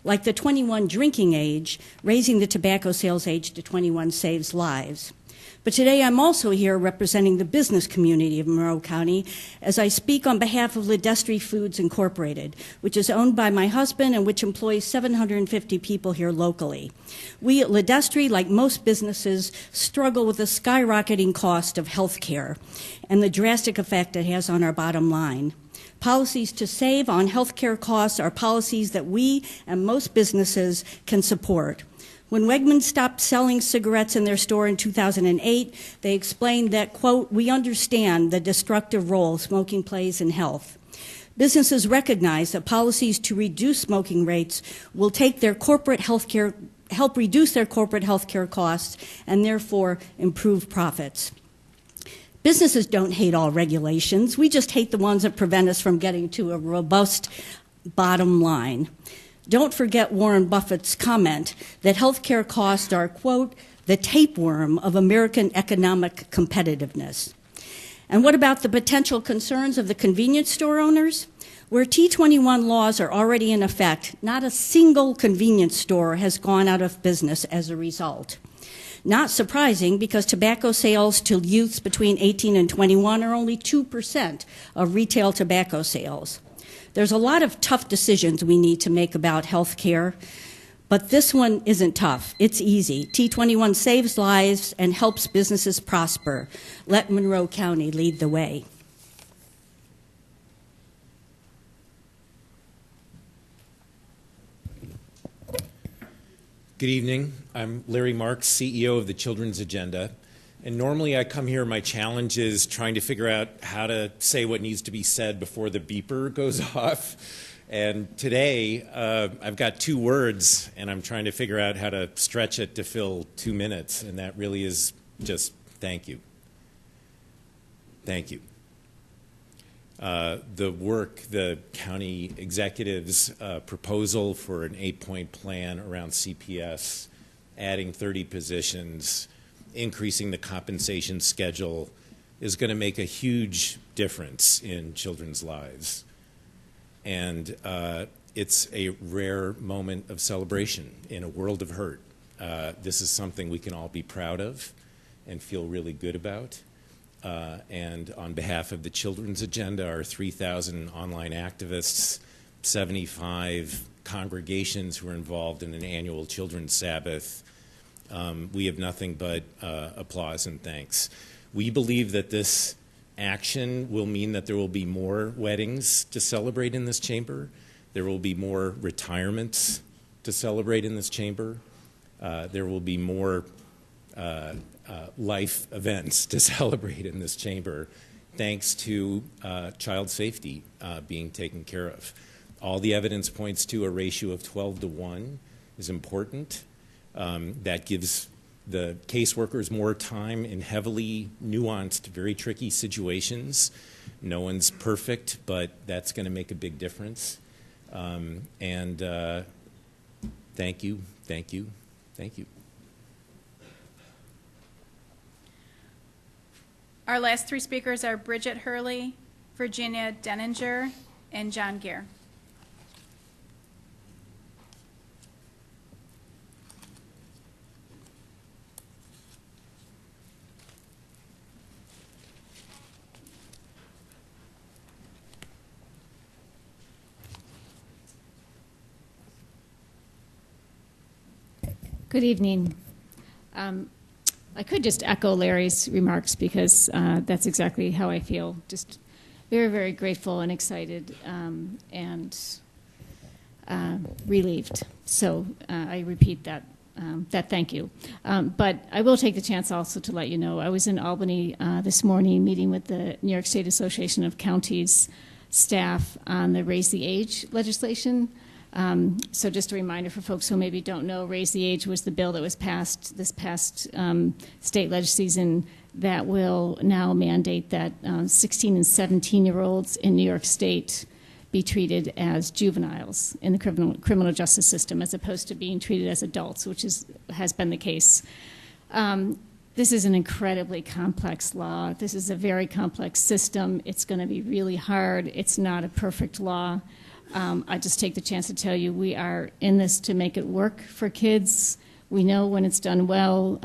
Like the 21 drinking age, raising the tobacco sales age to 21 saves lives. But today I'm also here representing the business community of Monroe County as I speak on behalf of Ledestri Foods Incorporated, which is owned by my husband and which employs 750 people here locally. We at Ledestri, like most businesses, struggle with the skyrocketing cost of health care and the drastic effect it has on our bottom line. Policies to save on health care costs are policies that we and most businesses can support. When Wegmans stopped selling cigarettes in their store in 2008, they explained that, quote, "We understand the destructive role smoking plays in health." Businesses recognize that policies to reduce smoking rates will take their corporate health care, help reduce their corporate health care costs and therefore improve profits. Businesses don't hate all regulations. We just hate the ones that prevent us from getting to a robust bottom line. Don't forget Warren Buffett's comment that healthcare costs are, quote, "the tapeworm of American economic competitiveness." And what about the potential concerns of the convenience store owners? Where T21 laws are already in effect, not a single convenience store has gone out of business as a result. Not surprising, because tobacco sales to youths between 18 and 21 are only 2% of retail tobacco sales. There's a lot of tough decisions we need to make about health care, but this one isn't tough. It's easy. T21 saves lives and helps businesses prosper. Let Monroe County lead the way. Good evening. I'm Larry Marks, CEO of the Children's Agenda. And normally I come here, my challenge is trying to figure out how to say what needs to be said before the beeper goes off. And today I've got 2 words, and I'm trying to figure out how to stretch it to fill 2 minutes. And that really is just thank you. Thank you. The work, the county executive's proposal for an 8-point plan around CPS, adding 30 positions, increasing the compensation schedule is going to make a huge difference in children's lives. And it's a rare moment of celebration in a world of hurt. This is something we can all be proud of and feel really good about. And on behalf of the Children's Agenda, our 3,000 online activists, 75 congregations who are involved in an annual Children's Sabbath, we have nothing but applause and thanks. We believe that this action will mean that there will be more weddings to celebrate in this chamber. There will be more retirements to celebrate in this chamber. There will be more life events to celebrate in this chamber, thanks to child safety being taken care of. All the evidence points to a ratio of 12 to 1 is important. That gives the caseworkers more time in heavily nuanced, very tricky situations. No one's perfect, but that's going to make a big difference. And thank you, thank you, thank you. Our last 3 speakers are Bridget Hurley, Virginia Denninger, and John Gear. Good evening. I could just echo Larry's remarks because that's exactly how I feel. Just very, very grateful and excited and relieved. So I repeat that thank you. But I will take the chance also to let you know I was in Albany this morning meeting with the New York State Association of Counties staff on the Raise the Age legislation So just a reminder for folks who maybe don't know, Raise the Age was the bill that was passed this past state legislature season that will now mandate that 16 and 17-year-olds in New York State be treated as juveniles in the criminal justice system as opposed to being treated as adults, which has been the case. This is an incredibly complex law. This is a very complex system. It's going to be really hard. It's not a perfect law. I just take the chance to tell you we are in this to make it work for kids. We know when it's done well,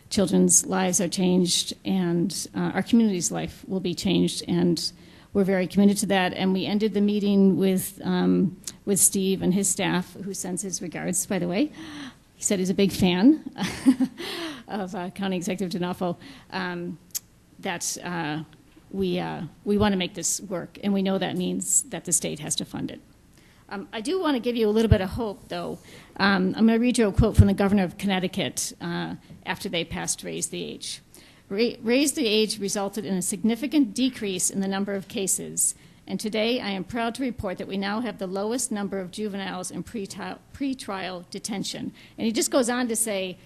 children's lives are changed and our community's life will be changed, and we're very committed to that. And we ended the meeting with Steve and his staff, who sends his regards, by the way. He said he's a big fan of County Executive D'Onofrio, that we want to make this work, and we know that means that the state has to fund it. I do want to give you a little bit of hope, though. I'm going to read you a quote from the governor of Connecticut after they passed Raise the Age. Raise the Age resulted in a significant decrease in the number of cases, and today I am proud to report that we now have the lowest number of juveniles in pretrial detention. And he just goes on to say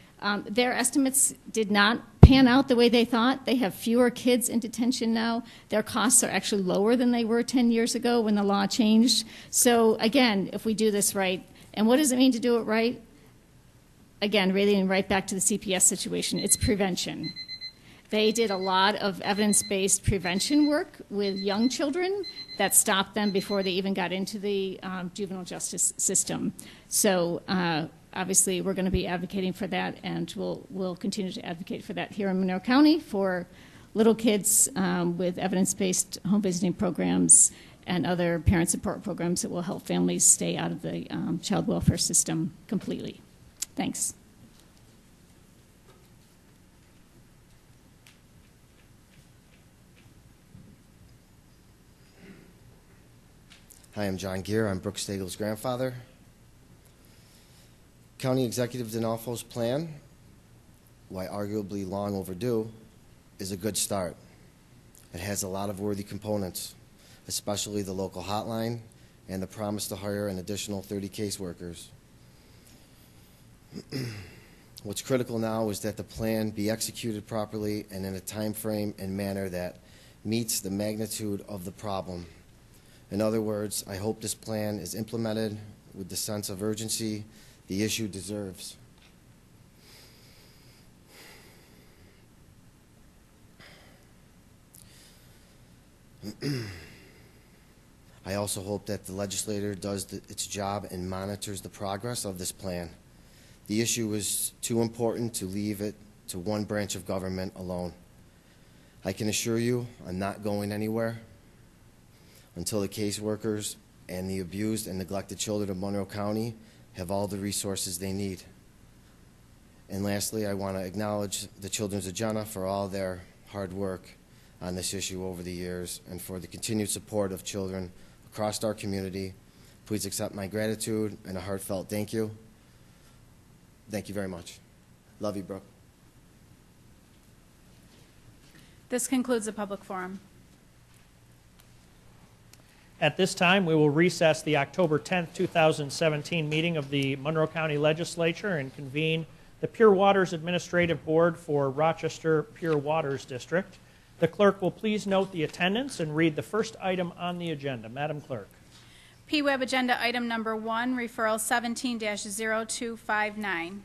their estimates did not pan out the way they thought. They have fewer kids in detention now. Their costs are actually lower than they were 10 years ago when the law changed. So again, if we do this right, and what does it mean to do it right? Again, relating right back to the CPS situation, it's prevention. They did a lot of evidence-based prevention work with young children that stopped them before they even got into the juvenile justice system. So obviously we're going to be advocating for that, and we'll continue to advocate for that here in Monroe County for little kids with evidence-based home visiting programs and other parent support programs that will help families stay out of the child welfare system completely. Thanks. Hi, I'm John Gear. I'm Brooke Stagel's grandfather. County Executive D'Onofrio's plan, while arguably long overdue, is a good start. It has a lot of worthy components, especially the local hotline and the promise to hire an additional 30 caseworkers. What's critical now is that the plan be executed properly and in a time frame and manner that meets the magnitude of the problem. In other words, I hope this plan is implemented with the sense of urgency the issue deserves. I also hope that the legislature does its job and monitors the progress of this plan. The issue is too important to leave it to one branch of government alone. I can assure you I'm not going anywhere until the caseworkers and the abused and neglected children of Monroe County have all the resources they need. And lastly, I want to acknowledge the Children's Agenda for all their hard work on this issue over the years and for the continued support of children across our community. Please accept my gratitude and a heartfelt thank you. Thank you very much. Love you, Brooke. This concludes the public forum. At this time, we will recess the October 10th, 2017 meeting of the Monroe County Legislature and convene the Pure Waters Administrative Board for Rochester Pure Waters District. The clerk will please note the attendance and read the first item on the agenda. Madam Clerk. PWeb Agenda Item Number 1, Referral 17-0259.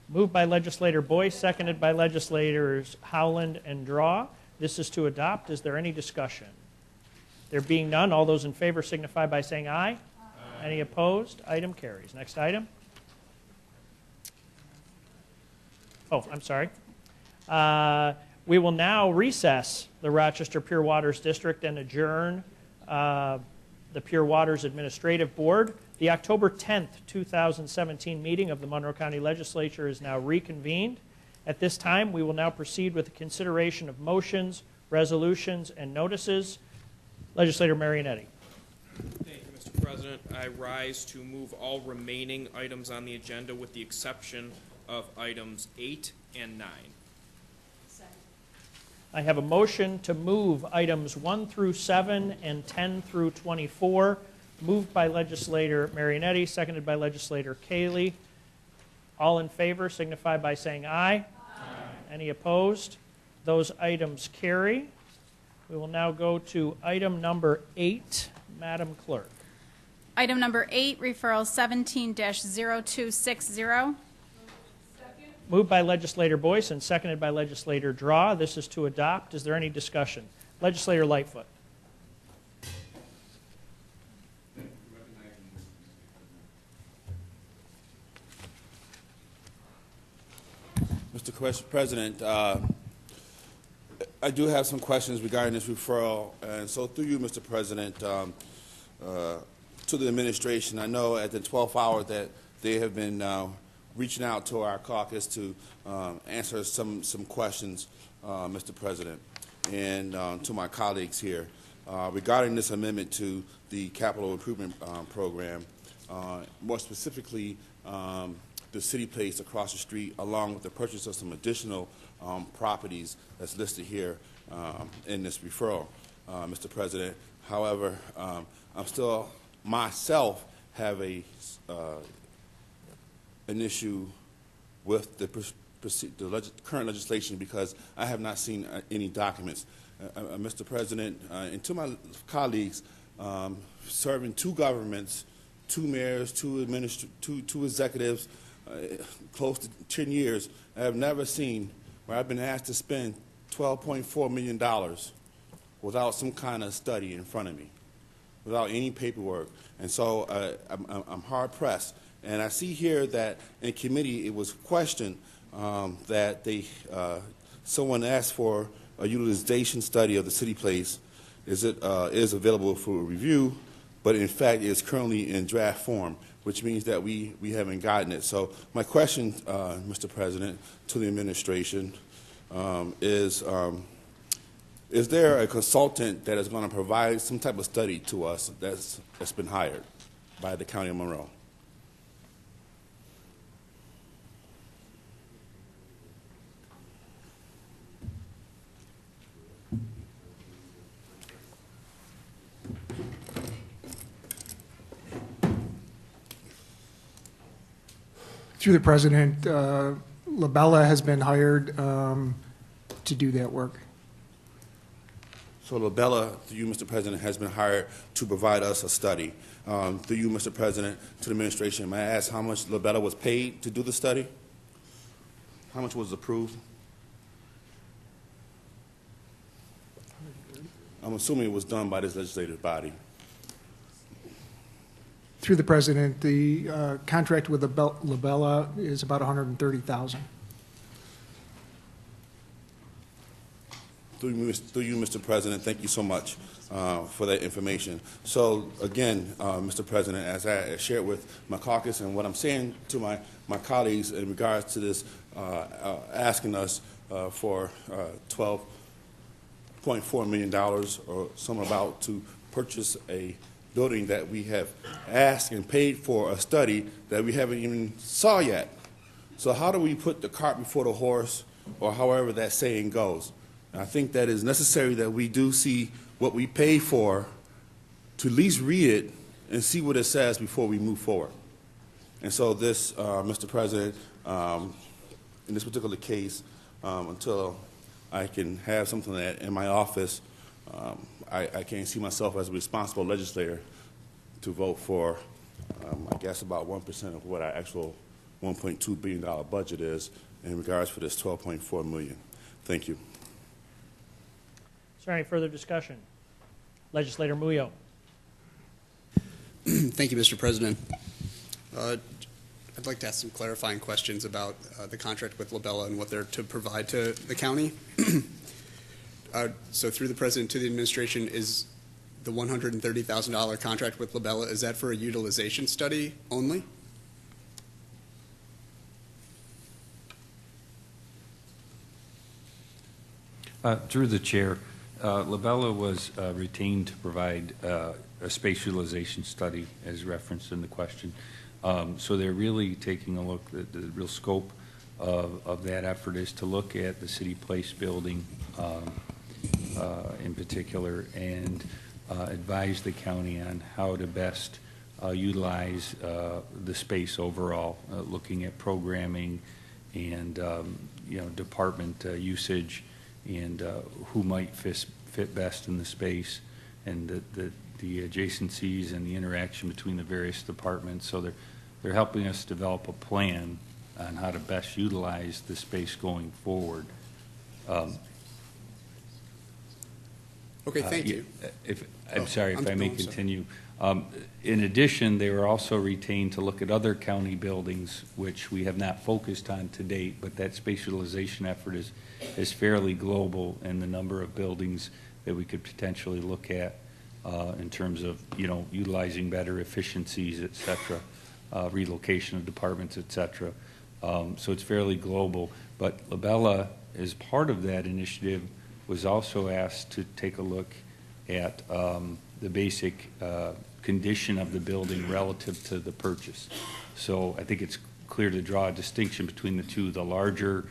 Moved by Legislator Boyce, seconded by Legislators Howland and Draw. This is to adopt. Is there any discussion? There being none, all those in favor signify by saying aye. Aye. Any opposed? Item carries. Next item. Oh, I'm sorry. We will now recess the Rochester Pure Waters District and adjourn the Pure Waters Administrative Board. The October 10th, 2017 meeting of the Monroe County Legislature is now reconvened. At this time, we will now proceed with the consideration of motions, resolutions, and notices. Legislator Marionetti. Thank you, Mr. President. I rise to move all remaining items on the agenda with the exception of items 8 and 9. I have a motion to move items 1 through 7 and 10 through 24 Moved by legislator Marianetti, seconded by legislator Cayley. All in favor signify by saying aye. Aye. Any opposed? Those items carry. We will now go to item number 8. Madam Clerk. Item number 8, referral 17-0260. Moved by legislator Boyce and seconded by legislator Draw. This is to adopt. Is there any discussion? Legislator Lightfoot. Mr. President, I do have some questions regarding this referral, and so through you, Mr. President, to the administration, I know at the 12th hour that they have been reaching out to our caucus to answer some questions, Mr. President, and to my colleagues here regarding this amendment to the capital improvement program, more specifically the city place across the street, along with the purchase of some additional properties that's listed here in this referral, Mr. President. However, I'm still myself have an issue with the current legislation because I have not seen any documents. Mr. President, and to my colleagues, serving 2 governments, 2 mayors, 2 executives, close to 10 years, I have never seen where I've been asked to spend $12.4 million without some kind of study in front of me, without any paperwork. And so I'm hard pressed. And I see here that in committee it was questioned that someone asked for a utilization study of the city place. Is available for review, but in fact is currently in draft form, which means that we haven't gotten it. So my question, Mr. President, to the administration is there a consultant that is going to provide some type of study to us that's been hired by the County of Monroe? Through the President, Labella has been hired to do that work. So Labella, through you, Mr. President, has been hired to provide us a study. Through you, Mr. President, to the administration, may I ask how much Labella was paid to do the study? How much was approved? I'm assuming it was done by this legislative body. Through the President, the contract with Labella is about $130,000. Through you, Mr. President, thank you so much for that information. So again, Mr. President, as I shared with my caucus and what I'm saying to my colleagues in regards to this, asking us for $12.4 million or some about to purchase a building that we have asked and paid for a study that we haven't even saw yet. So how do we put the cart before the horse, or however that saying goes? And I think that is necessary that we do see what we pay for, to at least read it and see what it says before we move forward. And so this, Mr. President, in this particular case, until I can have something like that in my office, I can't see myself as a responsible legislator to vote for, I guess, about 1% of what our actual $1.2 billion budget is in regards for this $12.4 million. Thank you. Is there any further discussion? Legislator Muyo. Thank you, Mr. President. I'd like to ask some clarifying questions about the contract with Labella and what they're to provide to the county. So through the President to the administration, is the $130,000 contract with Labella, is that for a utilization study only? Through the chair, Labella was retained to provide a space utilization study as referenced in the question. So they're really taking a look at the real scope of that effort is to look at the City Place building in particular and advise the county on how to best utilize the space overall, looking at programming and department usage and who might fit best in the space, and the adjacencies and the interaction between the various departments. So they're helping us develop a plan on how to best utilize the space going forward. Okay, thank you. I'm sorry, if I may continue. In addition, they were also retained to look at other county buildings, which we have not focused on to date, but that spatialization effort is fairly global in the number of buildings that we could potentially look at in terms of, utilizing better efficiencies, et cetera, relocation of departments, et cetera. So it's fairly global. But Labella, as part of that initiative, was also asked to take a look at the basic condition of the building relative to the purchase. So I think it's clear to draw a distinction between the two, the larger,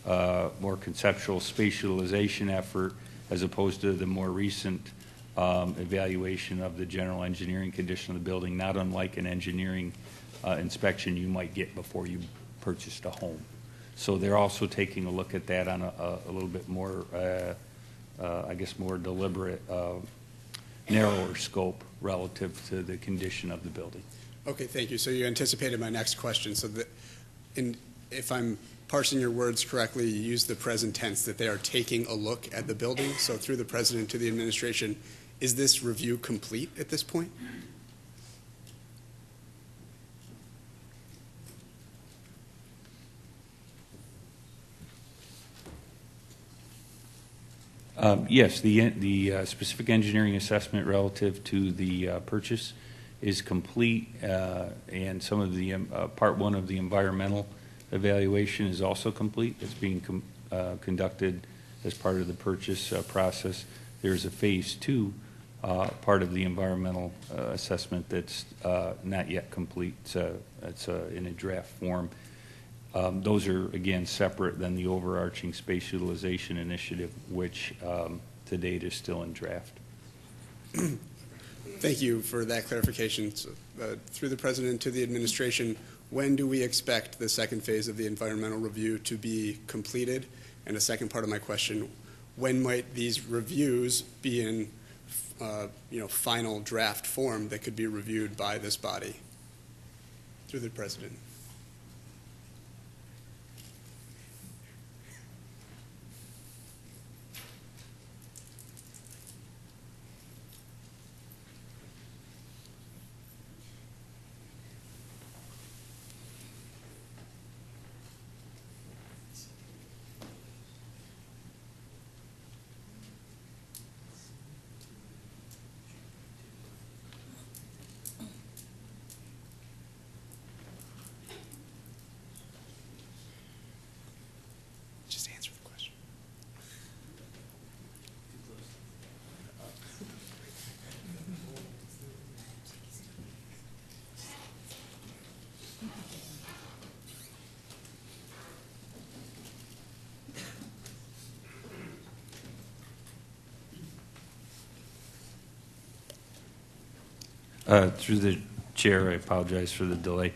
more conceptual spatialization effort as opposed to the more recent evaluation of the general engineering condition of the building, not unlike an engineering inspection you might get before you purchased a home. So they're also taking a look at that on a little bit more, I guess, more deliberate, narrower scope relative to the condition of the building. Okay, thank you. So you anticipated my next question. So if I'm parsing your words correctly, you use the present tense that they are taking a look at the building. So through the president to the administration, is this review complete at this point? Yes, the specific engineering assessment relative to the purchase is complete, and some of the part one of the environmental evaluation is also complete. It's being conducted as part of the purchase process. There's a phase two part of the environmental assessment that's not yet complete. It's in a draft form. Those are, again, separate than the overarching space utilization initiative, which to date is still in draft. Thank you for that clarification. So, through the president to the administration, when do we expect the second phase of the environmental review to be completed? And a second part of my question, when might these reviews be in final draft form that could be reviewed by this body? Through the president. Just answer the question. Through the chair, I apologize for the delay.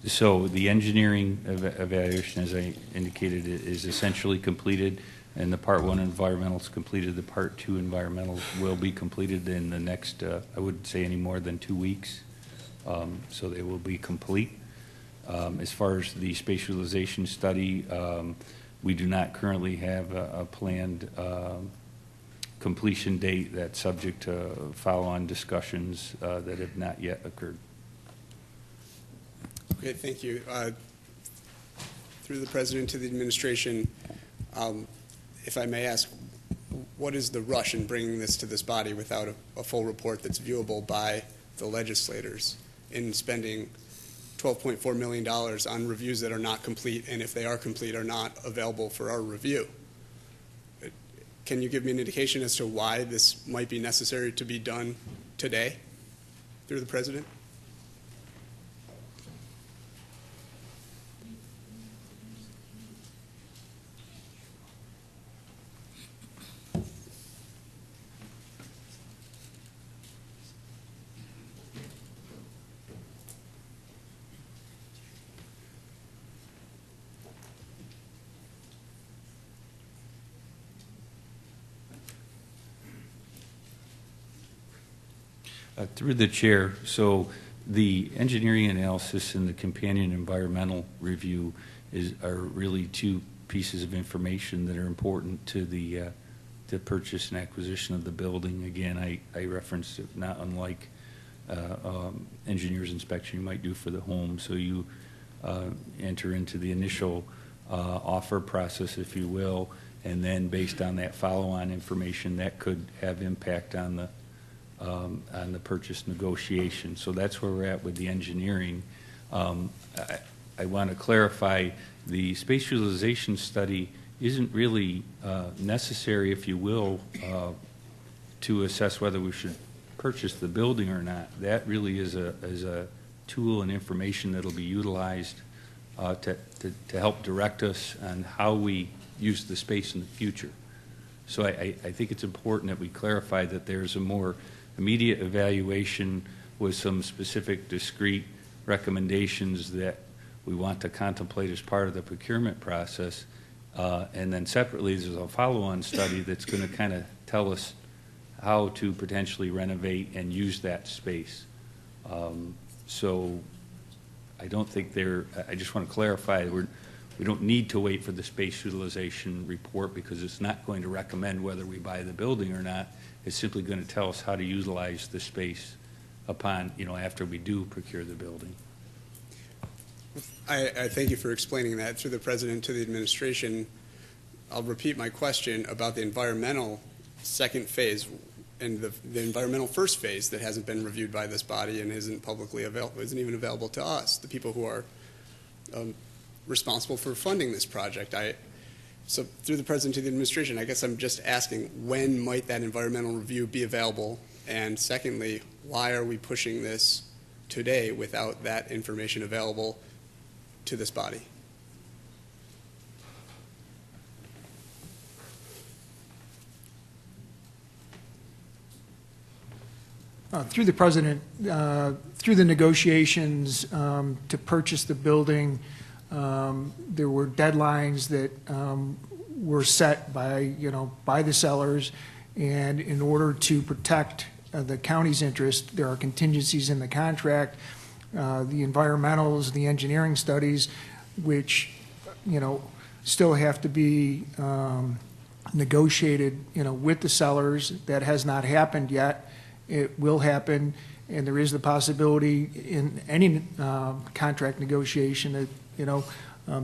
So the engineering evaluation, as I indicated, is essentially completed, and the part one environmental is completed. The part two environmental will be completed in the next, I wouldn't say any more than 2 weeks. So they will be complete. As far as the spatialization study, we do not currently have a planned completion date that's subject to follow-on discussions that have not yet occurred. Okay, thank you. Through the president to the administration, if I may ask, what is the rush in bringing this to this body without a full report that's viewable by the legislators in spending $12.4 million on reviews that are not complete, and if they are complete, are not available for our review? Can you give me an indication as to why this might be necessary to be done today through the president? Through the chair, so the engineering analysis and the companion environmental review are really two pieces of information that are important to the purchase and acquisition of the building. Again, I referenced it, not unlike engineer's inspection you might do for the home. So you enter into the initial offer process, if you will, and then based on that follow-on information, that could have impact on the purchase negotiation. So that's where we're at with the engineering. I want to clarify, the space utilization study isn't really necessary, if you will, to assess whether we should purchase the building or not. That really is a tool and information that will be utilized to help direct us on how we use the space in the future. So I think it's important that we clarify that there's a more immediate evaluation with some specific discrete recommendations that we want to contemplate as part of the procurement process. And then separately, there's a follow-on study that's going to kind of tell us how to potentially renovate and use that space. So I don't think I just want to clarify, we don't need to wait for the space utilization report because it's not going to recommend whether we buy the building or not. It's simply going to tell us how to utilize the space upon, after we do procure the building. I thank you for explaining that. Through the President to the administration, I'll repeat my question about the environmental second phase and the environmental first phase that hasn't been reviewed by this body and isn't publicly available, isn't even available to us, the people who are responsible for funding this project. So through the President to the administration, I guess I'm just asking, when might that environmental review be available? And secondly, why are we pushing this today without that information available to this body? Through the President, through the negotiations to purchase the building, there were deadlines that were set by the sellers, and in order to protect the county's interest, there are contingencies in the contract, the environmentals, the engineering studies, which still have to be negotiated with the sellers. That has not happened yet. It will happen, and there is the possibility in any contract negotiation that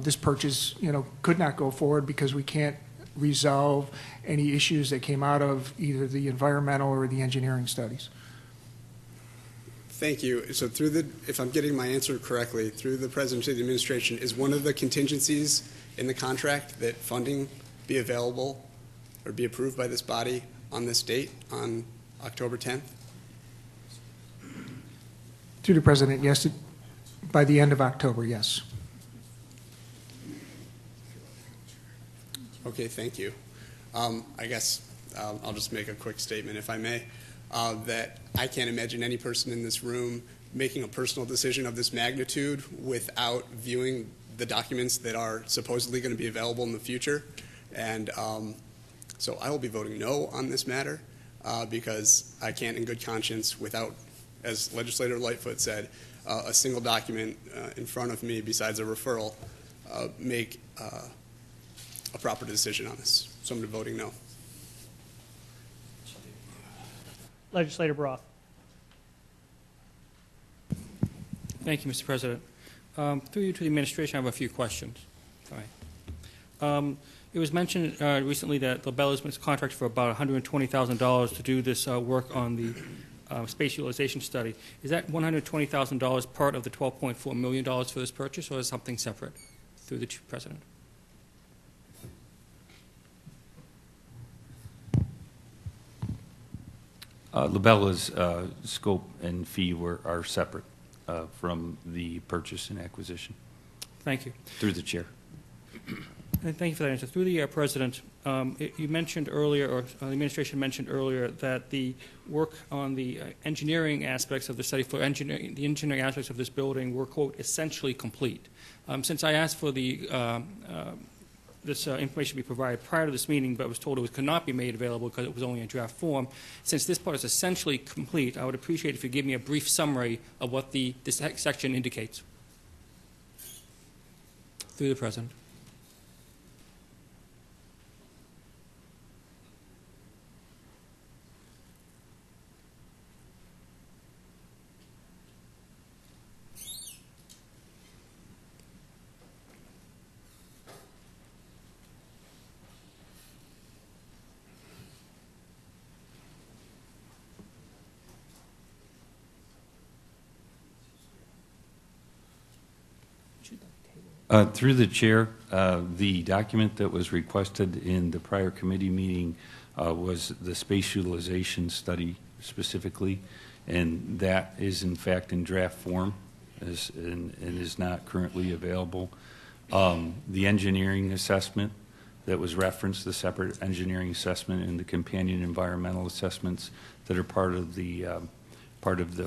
this purchase could not go forward because we can't resolve any issues that came out of either the environmental or the engineering studies. Thank you. So if I'm getting my answer correctly, through the President to the administration, is one of the contingencies in the contract that funding be available or be approved by this body on this date, on October 10th? Through the President, yes. By the end of October, yes. Okay, thank you. I guess I'll just make a quick statement, if I may, that I can't imagine any person in this room making a personal decision of this magnitude without viewing the documents that are supposedly going to be available in the future. And so I will be voting no on this matter because I can't in good conscience without, as Legislator Lightfoot said, a single document in front of me besides a referral make a proper decision on this. So I'm voting no. Legislator Broth. Thank you, Mr. President. Through you to the administration, I have a few questions. All right. It was mentioned recently that LaBella's been contracted for about $120,000 to do this work on the space utilization study. Is that $120,000 part of the $12.4 million for this purchase, or is something separate? Through the President. LaBella's scope and fee are separate from the purchase and acquisition. Thank you. Through the chair. And thank you for that answer. Through the President, you mentioned earlier, or the administration mentioned earlier, that the work on the engineering aspects of the study for the engineering aspects of this building were, quote, essentially complete. Since I asked for the this information be provided prior to this meeting, but was told it could not be made available because it was only in draft form. Since this part is essentially complete, I would appreciate if you give me a brief summary of what this section indicates. Through the President. Through the chair, the document that was requested in the prior committee meeting was the space utilization study specifically, and that is in fact in draft form and is not currently available. The engineering assessment that was referenced, the separate engineering assessment and the companion environmental assessments that are part of the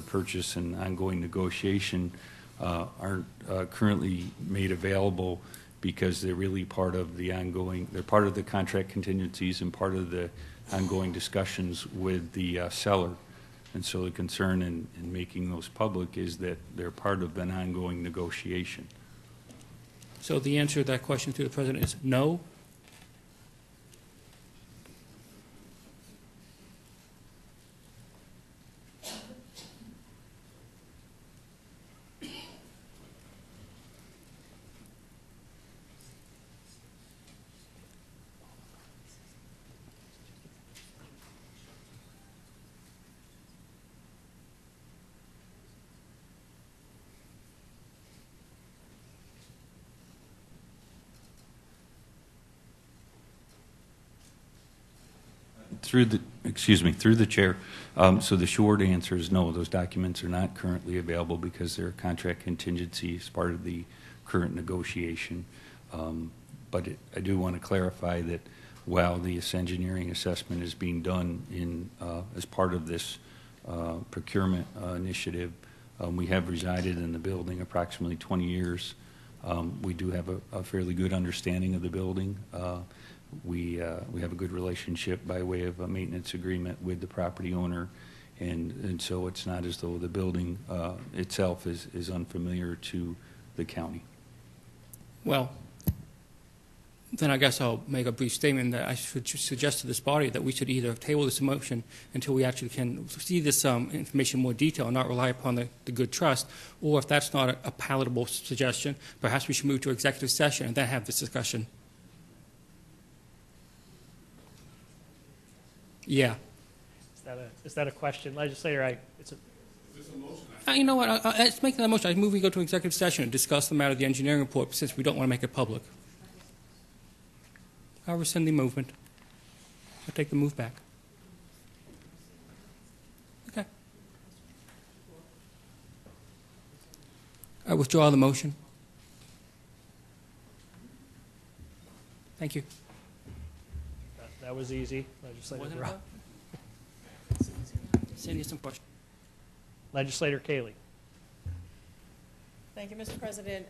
purchase and ongoing negotiation aren't currently made available because they're really part of the ongoing, they're part of the contract contingencies and part of the ongoing discussions with the seller. And so the concern in making those public is that they're part of an ongoing negotiation. So the answer to that question through the President is no? Through the chair. So the short answer is no, those documents are not currently available because they're a contract contingency as part of the current negotiation. But I do want to clarify that while this engineering assessment is being done as part of this procurement initiative, we have resided in the building approximately 20 years. We do have a fairly good understanding of the building. We have a good relationship by way of a maintenance agreement with the property owner, and so it's not as though the building itself is unfamiliar to the county. Well, then I guess I'll make a brief statement that I should suggest to this body that we should either table this motion until we actually can see this information in more detail and not rely upon the good trust, or if that's not a palatable suggestion, perhaps we should move to executive session and then have this discussion. Yeah. Is that a question, Legislator? You know what? Let's make that motion. I move we go to executive session and discuss the matter of the engineering report since we don't want to make it public. I'll rescind the movement. I'll take the move back. Okay. I withdraw the motion. Thank you. That was easy, Legislator Brown. Sandy has some questions. Legislator Cayley. Thank you, Mr. President.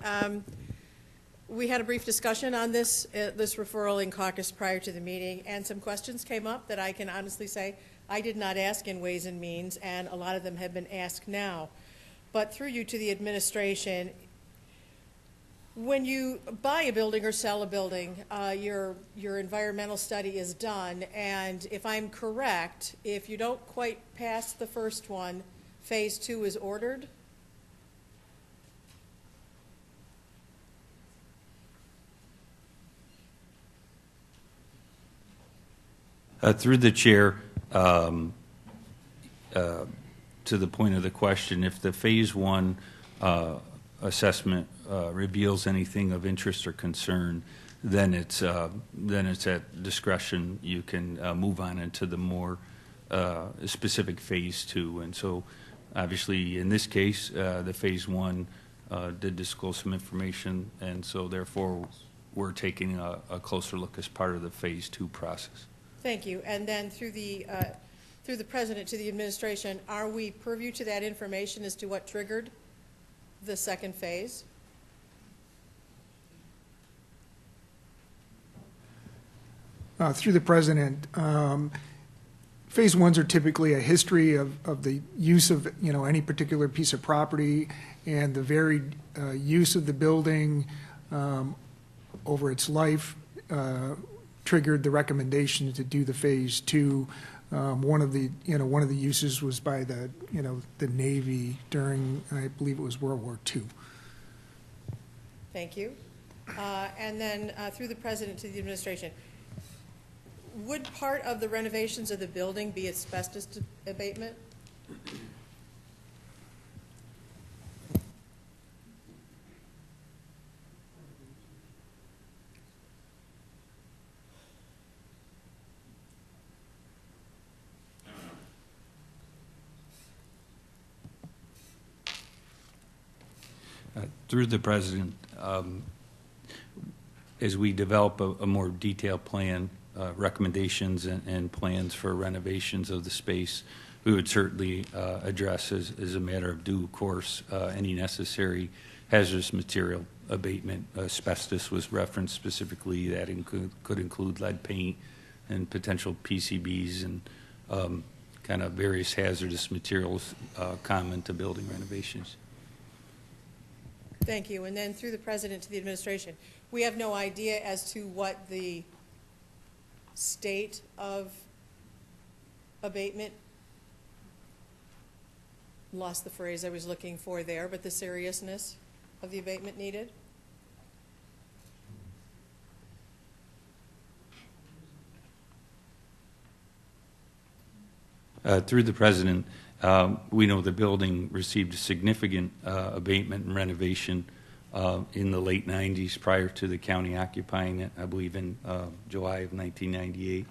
We had a brief discussion on this referral in caucus prior to the meeting, and some questions came up that I can honestly say I did not ask in Ways and Means, and a lot of them have been asked now. But through you to the administration, when you buy a building or sell a building, your environmental study is done, and if I'm correct, if you don't quite pass the first one, phase 2 is ordered? Through the chair, to the point of the question, if the phase 1 assessment reveals anything of interest or concern, then it's at discretion. You can move on into the more specific phase 2. And so, obviously, in this case, the phase 1 did disclose some information, and so therefore we're taking a closer look as part of the phase 2 process. Thank you. And then through the President to the administration, are we purview to that information as to what triggered the second phase? Through the President, Phase 1s are typically a history of the use of, any particular piece of property and the varied use of the building over its life triggered the recommendation to do the Phase 2. One of the uses was by the Navy during, I believe it was World War II. Thank you. And then through the President to the administration, would part of the renovations of the building be asbestos abatement? Through the President, as we develop a more detailed plan, recommendations and plans for renovations of the space, we would certainly address as a matter of due course any necessary hazardous material abatement. Asbestos was referenced specifically. That could include lead paint and potential PCBs and kind of various hazardous materials common to building renovations. Thank you. And then through the President to the administration, we have no idea as to what the state of abatement, lost the phrase I was looking for there, but the seriousness of the abatement needed? Through the President, we know the building received a significant abatement and renovation in the late 90s prior to the county occupying it, I believe in July of 1998.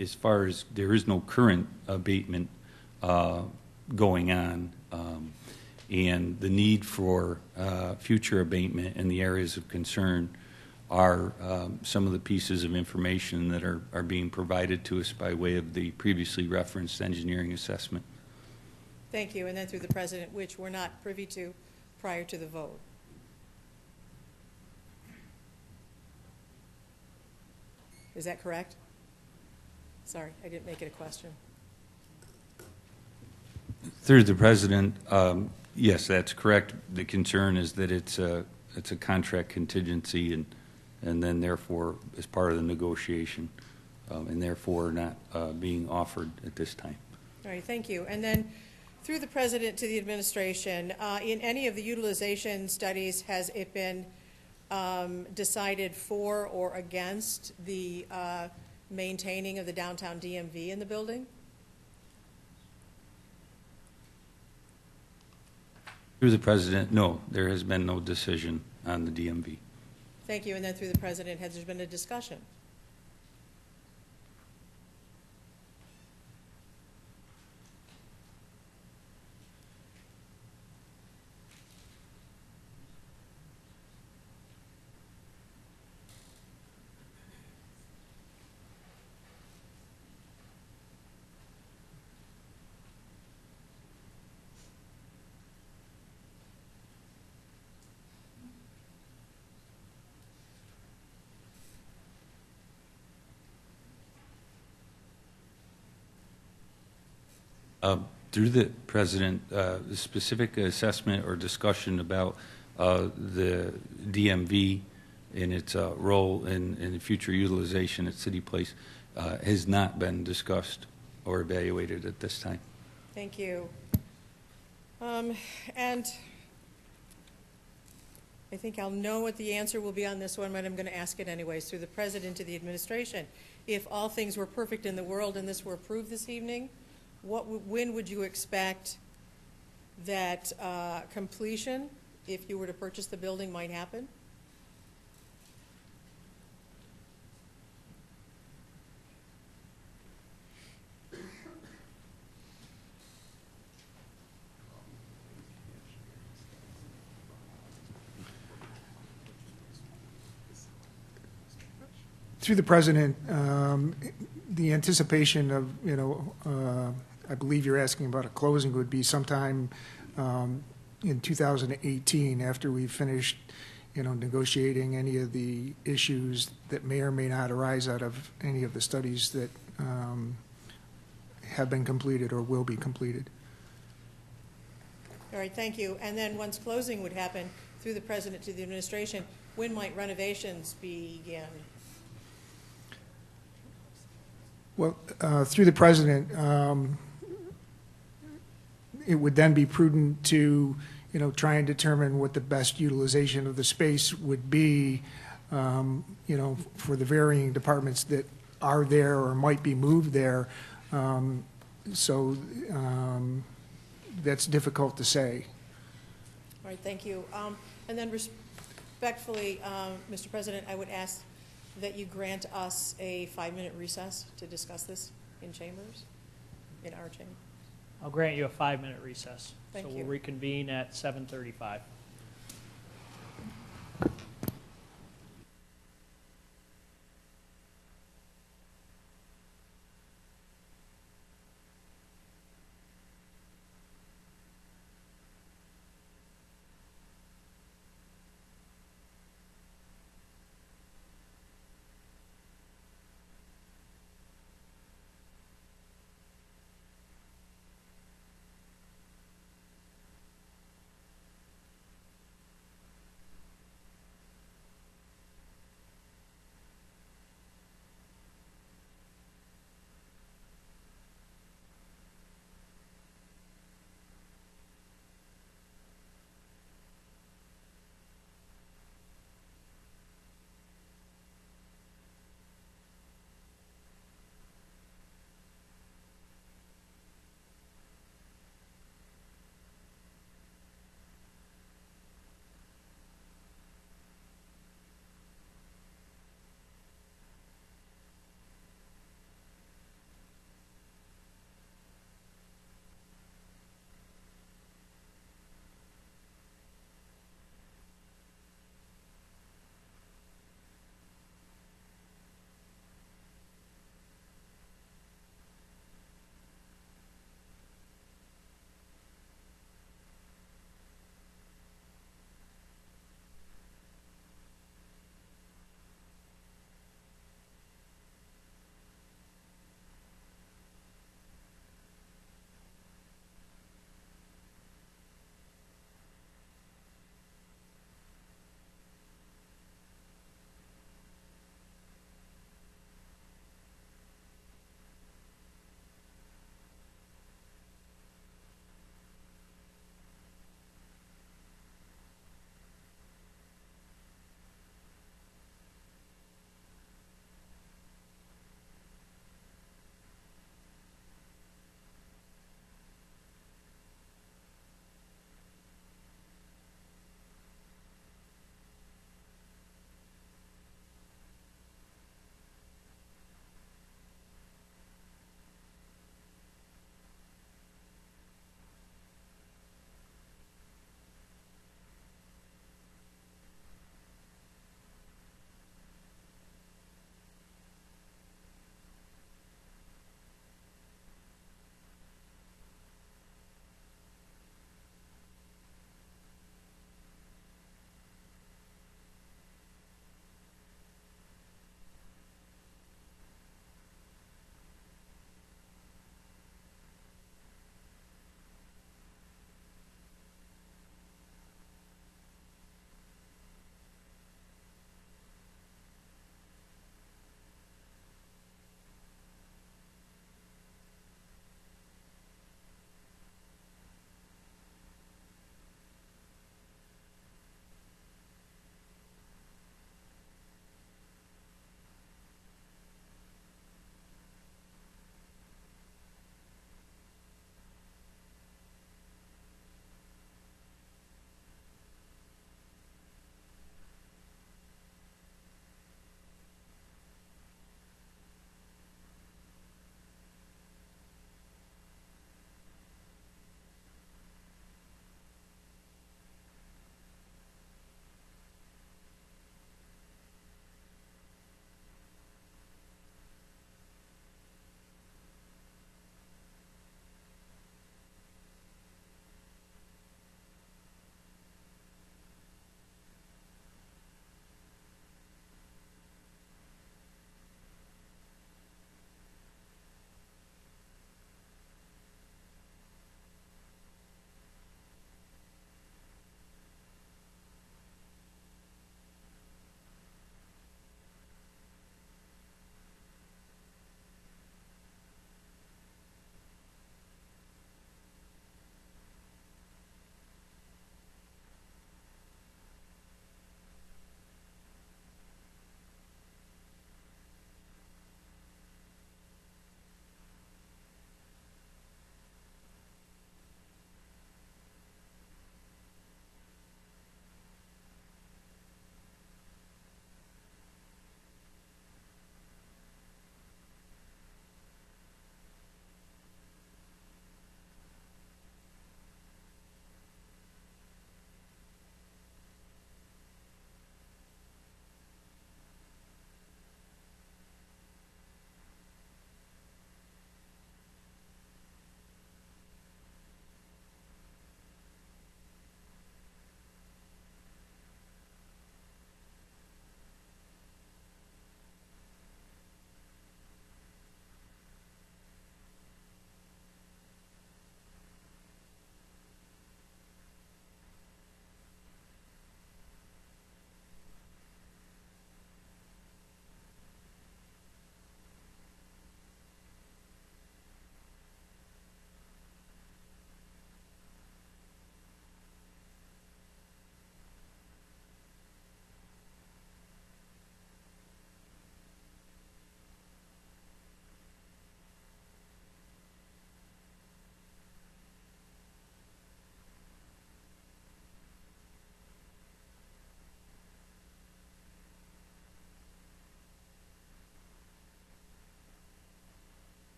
As far as there is no current abatement going on, and the need for future abatement in the areas of concern are some of the pieces of information that are being provided to us by way of the previously referenced engineering assessment. Thank you. And then through the President, which we're not privy to prior to the vote. Is that correct? Sorry, I didn't make it a question. Through the President, yes, that's correct. The concern is that it's a contract contingency and then therefore as part of the negotiation and therefore not being offered at this time. All right, thank you. And then through the President to the administration, in any of the utilization studies, has it been decided for or against the maintaining of the downtown DMV in the building? Through the President, no, there has been no decision on the DMV. Thank you. And then through the President, has there been a discussion? Through the President, the specific assessment or discussion about the DMV and its role in future utilization at City Place has not been discussed or evaluated at this time. Thank you. And I think I'll know what the answer will be on this one, but I'm going to ask it anyways. Through the President to the administration, if all things were perfect in the world and this were approved this evening, when would you expect that completion, if you were to purchase the building, might happen? Through the President, the anticipation of, I believe you're asking about a closing would be sometime in 2018 after we finished, negotiating any of the issues that may or may not arise out of any of the studies that have been completed or will be completed. All right, thank you. And then once closing would happen, through the president to the administration, when might renovations begin? Well, through the president, it would then be prudent to, try and determine what the best utilization of the space would be, for the varying departments that are there or might be moved there. So that's difficult to say. All right, thank you. And then respectfully, Mr. President, I would ask that you grant us a 5-minute recess to discuss this in chambers, in our chamber. I'll grant you a 5-minute recess. Thank So you. we'll reconvene at 7:35.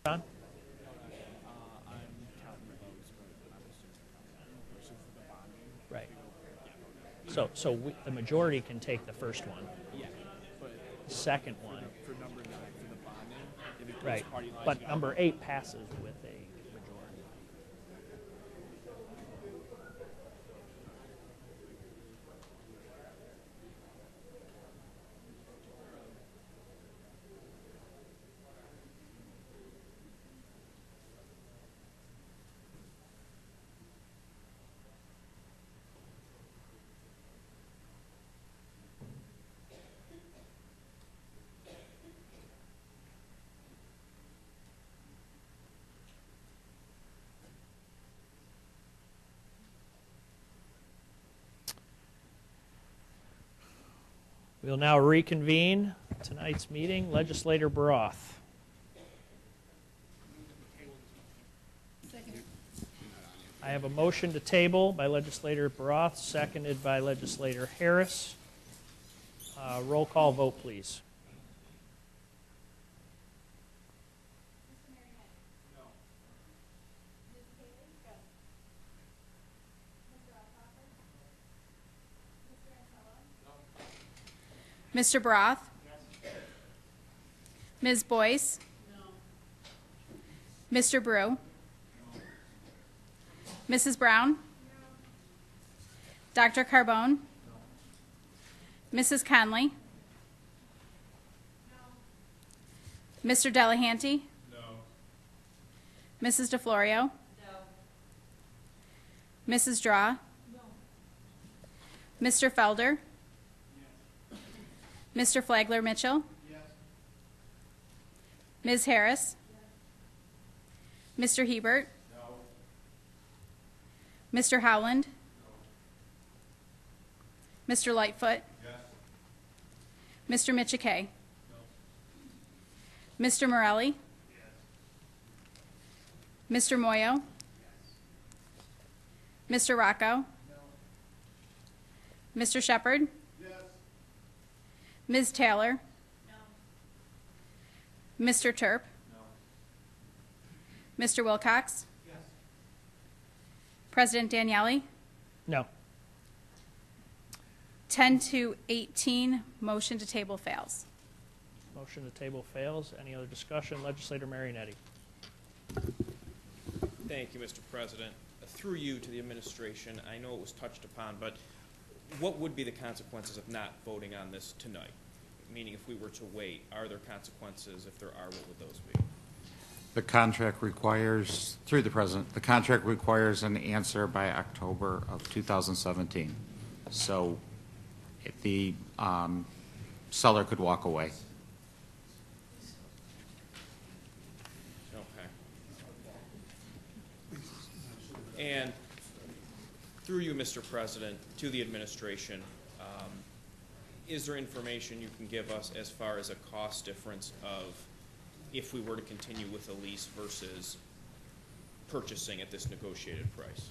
John? Right. So the majority can take the first one. Yeah, but Second one. for number 9 for the bonding, if it goes Right. party lines, But number 8 passes with a majority. We'll now reconvene tonight's meeting. Legislator Broth. I have a motion to table by Legislator Broth, seconded by Legislator Harris. Roll call vote, please. Mr. Broth? Ms. Boyce? Mr. Brew? Mrs. Brown? Dr. Carbone? Mrs. Conley? Mr. Delahanty? Mrs. DeFlorio? Mrs. Draw? Mr. Felder? Mr. Flagler Mitchell? Ms. Harris? Mr. Hebert? Mr. Howland? Mr. Lightfoot? Mr. Michikay? Mr. Morelli? Mr. Moyo? Mr. Rocco? Mr. Shepard? Ms. Taylor? Mr. Terp? Mr. Wilcox? President Daniele? No. 10 to 18, motion to table fails. Motion to table fails. Any other discussion? Legislator Marinetti. Thank you, Mr. President. Through you to the administration, I know it was touched upon, but what would be the consequences of not voting on this tonight? Meaning if we were to wait, are there consequences? If there are, what would those be? The contract requires, through the President, the contract requires an answer by October of 2017. So if the seller could walk away. Okay. And through you, Mr. President, to the administration, is there information you can give us as far as a cost difference of if we were to continue with a lease versus purchasing at this negotiated price?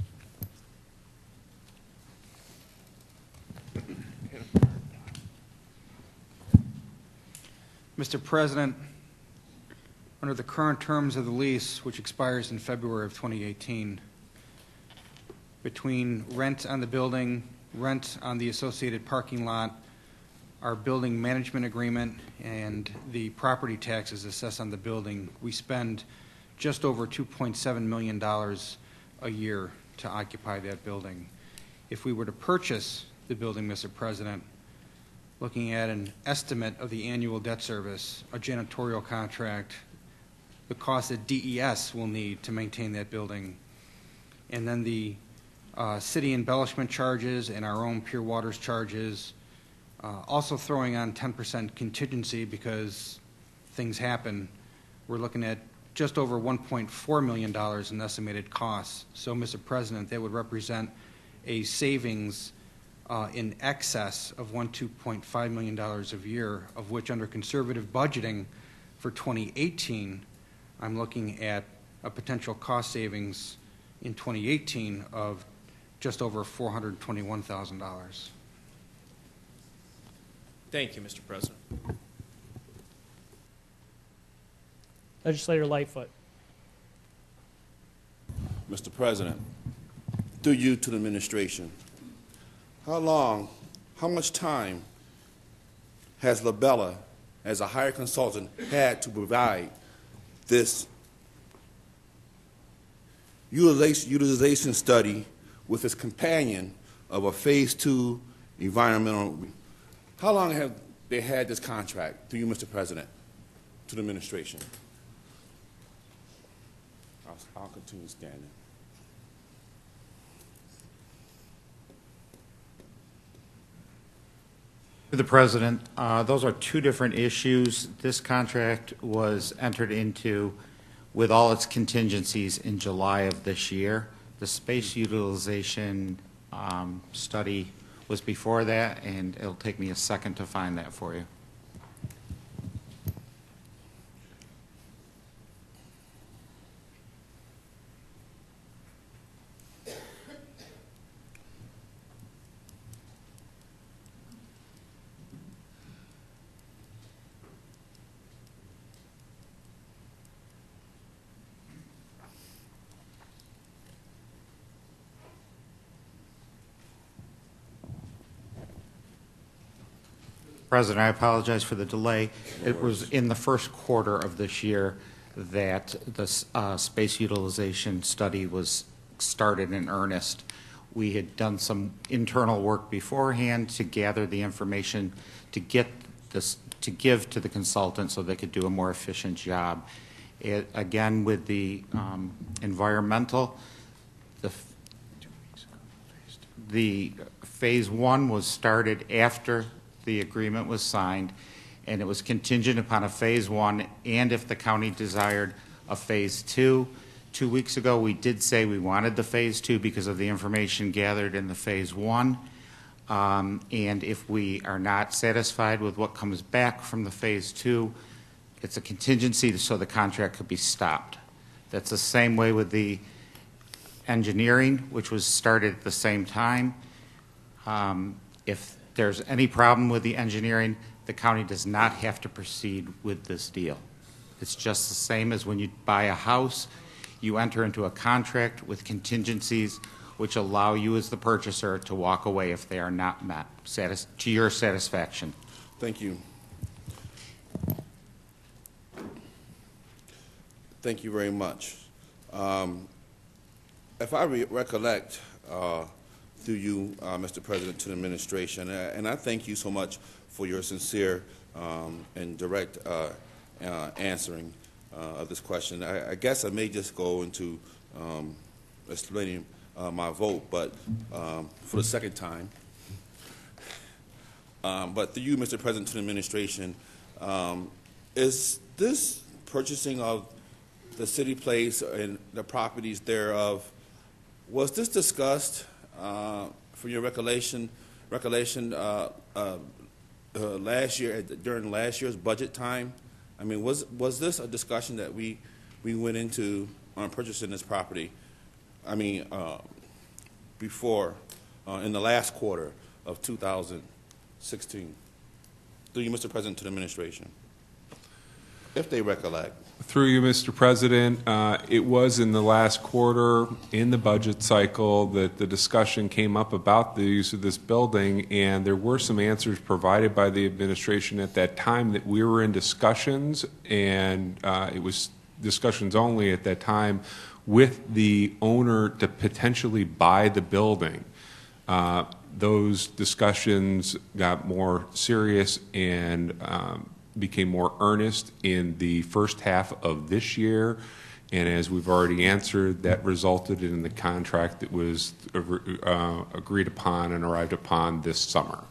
Mr. President, under the current terms of the lease, which expires in February of 2018, between rent on the building, rent on the associated parking lot, our building management agreement, and the property taxes assessed on the building, we spend just over $2.7 million a year to occupy that building. If we were to purchase the building, Mr. President, looking at an estimate of the annual debt service, a janitorial contract, the cost that DES will need to maintain that building, and then the city embellishment charges and our own Pure Waters charges, also throwing on 10% contingency because things happen, we're looking at just over $1.4 million in estimated costs. So, Mr. President, that would represent a savings in excess of $2.5 million a year, of which under conservative budgeting for 2018, I'm looking at a potential cost savings in 2018 of just over $421,000. Thank you, Mr. President. Legislator Lightfoot. Mr. President, through you to the administration, how much time has Labella, as a hired consultant, had to provide this utilization study with its companion of a Phase 2 environmental? How long have they had this contract, through you, Mr. President, to the administration? I'll continue standing. To the President, those are two different issues. This contract was entered into with all its contingencies in July of this year. The space utilization study was before that, and it'll take me a second to find that for you. President, I apologize for the delay. It was in the first quarter of this year that the space utilization study was started in earnest. We had done some internal work beforehand to gather the information to get this, to give to the consultant so they could do a more efficient job. Again, with the environmental, the Phase 1 was started after the agreement was signed, and it was contingent upon a Phase 1, and if the county desired a Phase 2. 2 weeks ago, we did say we wanted the Phase 2 because of the information gathered in the Phase 1. And if we are not satisfied with what comes back from the Phase 2, it's a contingency so the contract could be stopped. That's the same way with the engineering, which was started at the same time. If there's any problem with the engineering, the county does not have to proceed with this deal. It's just the same as when you buy a house. You enter into a contract with contingencies which allow you as the purchaser to walk away if they are not met to your satisfaction. Thank you. Thank you very much. If I recollect, through you, Mr. President, to the administration, and I thank you so much for your sincere and direct answering of this question. I guess I may just go into explaining my vote, but for the second time. But through you, Mr. President, to the administration, is this purchasing of the city place and the properties thereof, was this discussed from your recollection last year, during last year's budget time? I mean, was this a discussion that we went into on purchasing this property? I mean, before, in the last quarter of 2016? Through you, Mr. President, to the administration, if they recollect. Through you, Mr. President, it was in the last quarter in the budget cycle that the discussion came up about the use of this building, and there were some answers provided by the administration at that time that we were in discussions, and it was discussions only at that time with the owner to potentially buy the building. Those discussions got more serious and became more earnest in the first half of this year, and as we've already answered, that resulted in the contract that was agreed upon and arrived upon this summer.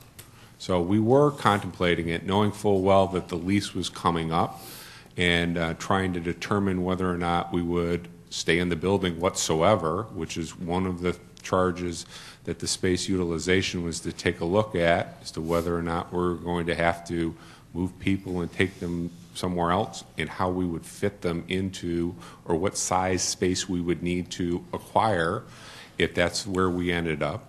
So we were contemplating it, knowing full well that the lease was coming up, and trying to determine whether or not we would stay in the building whatsoever, which is one of the charges that the space utilization was to take a look at, as to whether or not we're going to have to move people and take them somewhere else, and how we would fit them into, or what size space we would need to acquire if that's where we ended up.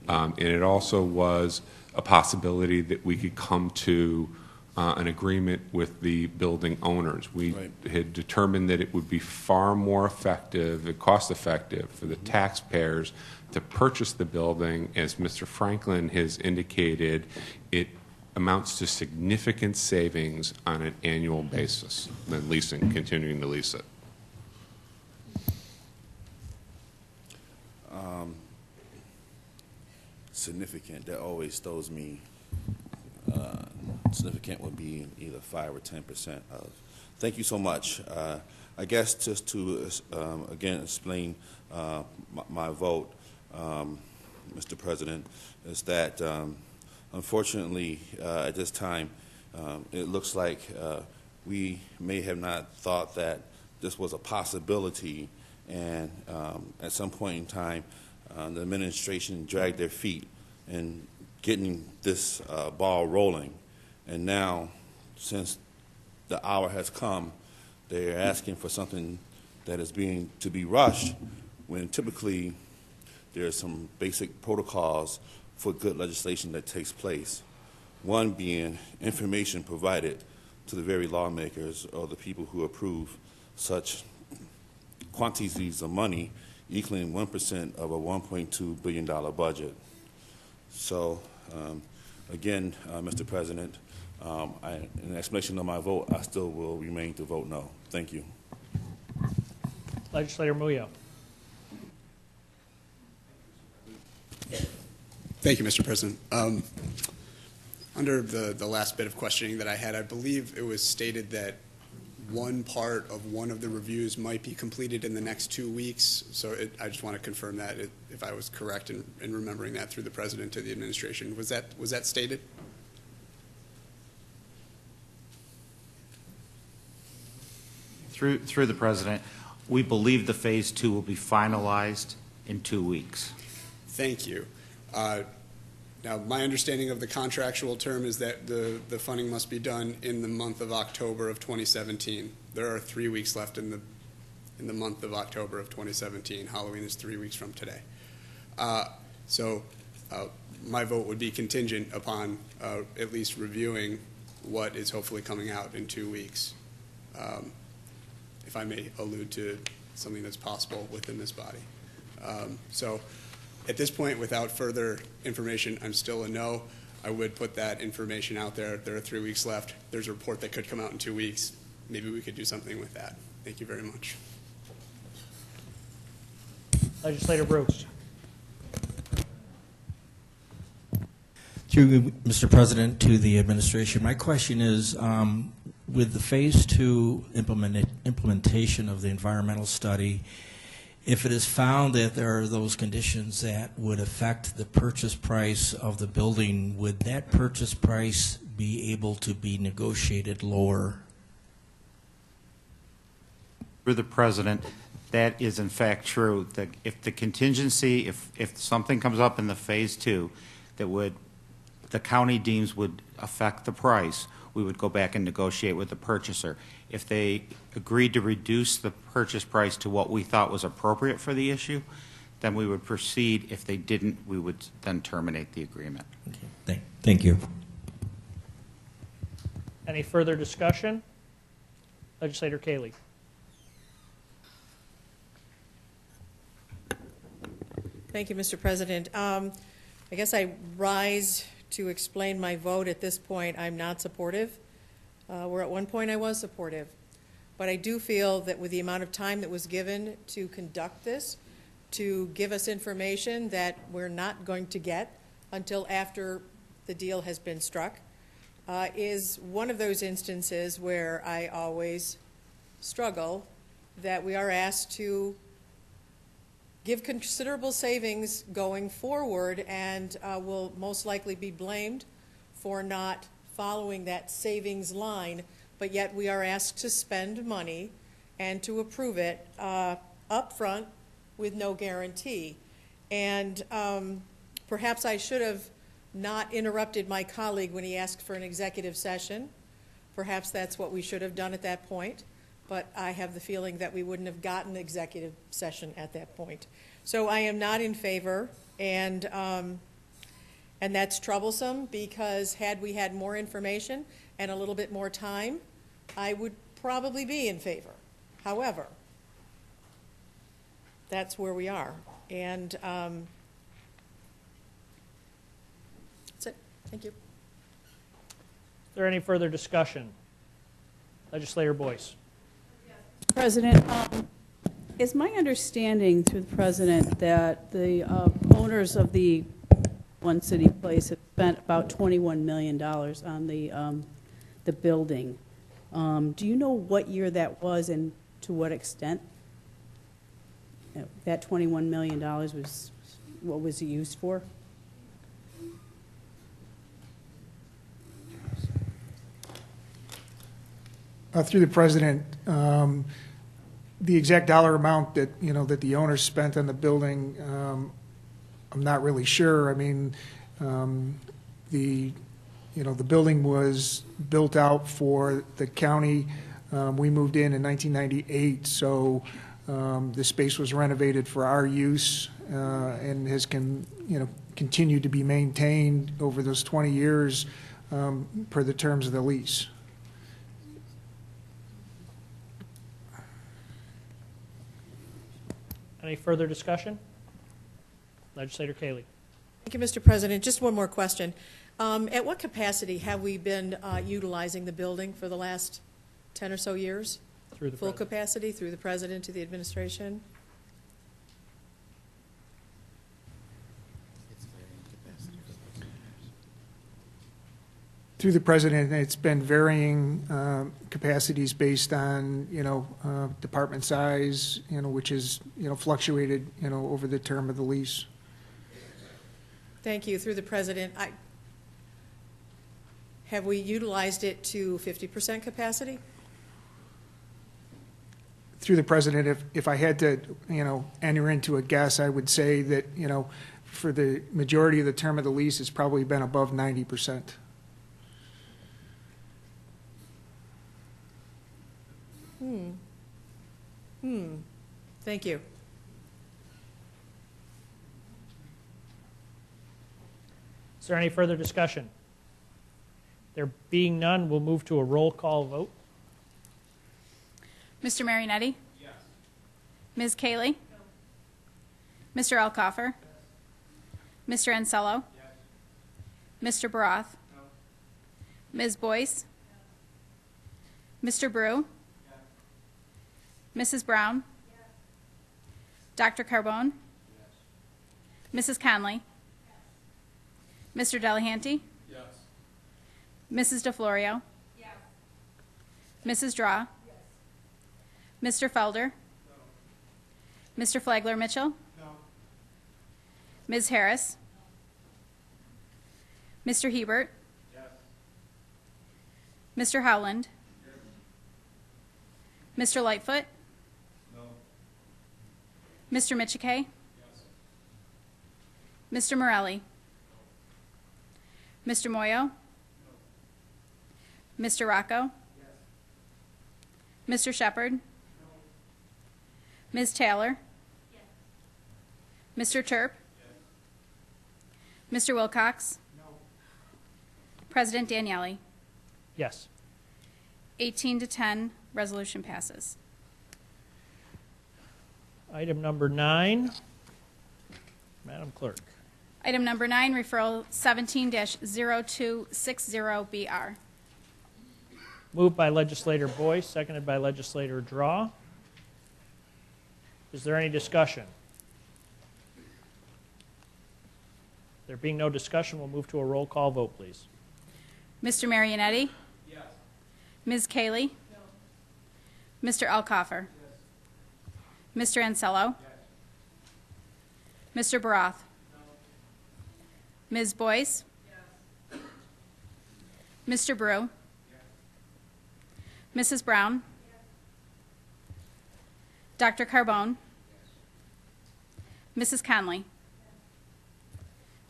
And it also was a possibility that we could come to an agreement with the building owners. We Right. had determined that it would be far more effective and cost-effective for the taxpayers to purchase the building. As Mr. Franklin has indicated, it amounts to significant savings on an annual basis than leasing, continuing to lease it. Significant, that always throws me. Significant would be either 5 or 10% of. Thank you so much. I guess just to again explain my vote, Mr. President, is that unfortunately at this time it looks like we may have not thought that this was a possibility, and at some point in time the administration dragged their feet in getting this ball rolling. And now, since the hour has come, they're asking for something that is to be rushed, when typically there are some basic protocols for good legislation that takes place. One being information provided to the very lawmakers or the people who approve such quantities of money equaling 1% of a $1.2 billion budget. So, again, Mr. President, in explanation of my vote, I still will remain to vote no. Thank you. Legislator Muyo. Thank you, Mr. President. Under the last bit of questioning that I had, I believe it was stated that one part of one of the reviews might be completed in the next 2 weeks. So I just want to confirm that if I was correct in remembering that through the President to the administration. Was that stated? Through the President, we believe the Phase 2 will be finalized in 2 weeks. Thank you. Now, my understanding of the contractual term is that the funding must be done in the month of October of 2017. There are 3 weeks left in the month of October of 2017. Halloween is 3 weeks from today. So my vote would be contingent upon at least reviewing what is hopefully coming out in 2 weeks. If I may allude to something that's possible within this body. So at this point, without further information, I'm still a no. I would put that information out there. There are 3 weeks left. There's a report that could come out in 2 weeks. Maybe we could do something with that. Thank you very much. Legislator Brooks. Through you, Mr. President, to the administration, my question is, with the Phase 2 implementation of the environmental study, if it is found that there are those conditions that would affect the purchase price of the building, would that purchase price be able to be negotiated lower? Through the President, that is in fact true. That if the contingency, if something comes up in the Phase 2 that the county deems would affect the price, we would go back and negotiate with the purchaser. If they agreed to reduce the purchase price to what we thought was appropriate for the issue, then we would proceed. If they didn't, we would then terminate the agreement. Okay. Thank you. Any further discussion? Legislator Cayley. Thank you, Mr. President. I guess I rise to explain my vote. At this point, I'm not supportive. Where at one point I was supportive. But I do feel that with the amount of time that was given to conduct this, to give us information that we're not going to get until after the deal has been struck, is one of those instances where I always struggle that we are asked to give considerable savings going forward and will most likely be blamed for not following that savings line, but yet we are asked to spend money and to approve it up front with no guarantee. And perhaps I should have not interrupted my colleague when he asked for an executive session. Perhaps that's what we should have done at that point, but I have the feeling that we wouldn't have gotten executive session at that point. So I am not in favor, and And that's troublesome because had we had more information and a little bit more time, I would probably be in favor. However, that's where we are. And that's it. Thank you. Is there any further discussion? Legislator Boyce. President, it's my understanding through the President that the owners of the One City Place have spent about $21 million on the building. Do you know what year that was and to what extent that $21 million was, what was it used for? Through the President, the exact dollar amount that, that the owners spent on the building, I'm not really sure. I mean, the building was built out for the county. We moved in 1998, so the space was renovated for our use and has continued to be maintained over those 20 years per the terms of the lease. Any further discussion? Legislator Cayley. Thank you, Mr. President. Just one more question. At what capacity have we been utilizing the building for the last 10 or so years? Through the Full President. capacity, through the President to the administration? Through the President, it's been varying capacities based on, department size, which is, fluctuated, over the term of the lease. Thank you. Through the President, have we utilized it to 50% capacity? Through the President, if I had to, enter into a guess, I would say that, for the majority of the term of the lease, it's probably been above 90%. Thank you. Is there any further discussion? There being none, we'll move to a roll call vote. Mr. Marinetti? Yes. Ms. Cayley? No. Mr. Alcoffer? Yes. Mr. Ansello? Yes. Mr. Baroth? No. Ms. Boyce? Yes. Mr. Brew? Yes. Mrs. Brown? Yes. Dr. Carbone? Yes. Mrs. Conley? Yes. Mr. Delahanty? Yes. Mrs. DeFlorio? Yes. Mrs. Draw? Yes. Mr. Felder? No. Mr. Flagler Mitchell? No. Ms. Harris? No. Mr. Hebert? Yes. Mr. Howland? Yes. Mr. Lightfoot? No. Mr. Michike? Yes. Mr. Morelli? No. Mr. Moyo? No. Mr. Rocco? Yes. Mr. Shepard? No. Ms. Taylor? Yes. Mr. Terp? Yes. Mr. Wilcox? No. President Daniele? Yes. 18 to 10, resolution passes. Item number 9. Madam Clerk. Item number 9, referral 17-0260BR. Moved by Legislator Boyce, seconded by Legislator Draw. Is there any discussion? There being no discussion, we'll move to a roll call vote, please. Mr. Marinetti? Yes. Ms. Cayley? No. Mr. Alcoffer? Yes. Mr. Ansello? Yes. Mr. Baroth? No. Ms. Boyce? Yes. Mr. Brew? Yes. Mrs. Brown? Yes. Dr. Carbone? Yes. Mrs. Conley?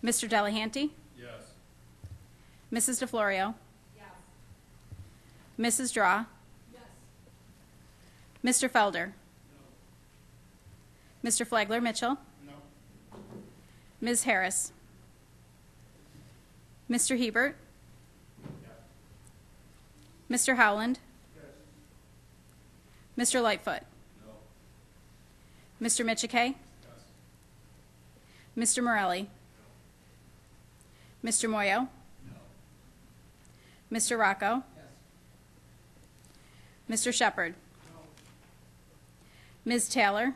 Yes. Mr. Delahanty? Yes. Mrs. DeFlorio? Yes. Mrs. Draw? Yes. Mr. Felder? No. Mr. Flagler Mitchell? No. Ms. Harris? Mr. Hebert? Mr. Howland? Mr. Lightfoot? Mr. Michike? Mr. Morelli? Mr. Moyo? Mr. Rocco? Mr. Shepard? Ms. Taylor?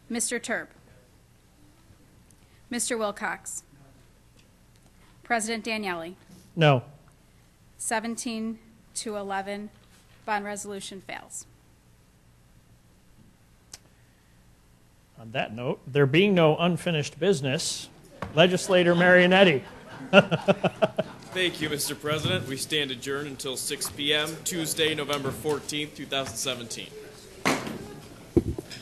Mr. Terp? Mr. Wilcox? President Daniele? No. 17 to 11, bond resolution fails. On that note, there being no unfinished business, Legislator Marionetti. Thank you, Mr. President. We stand adjourned until 6 p.m. Tuesday, November 14th, 2017.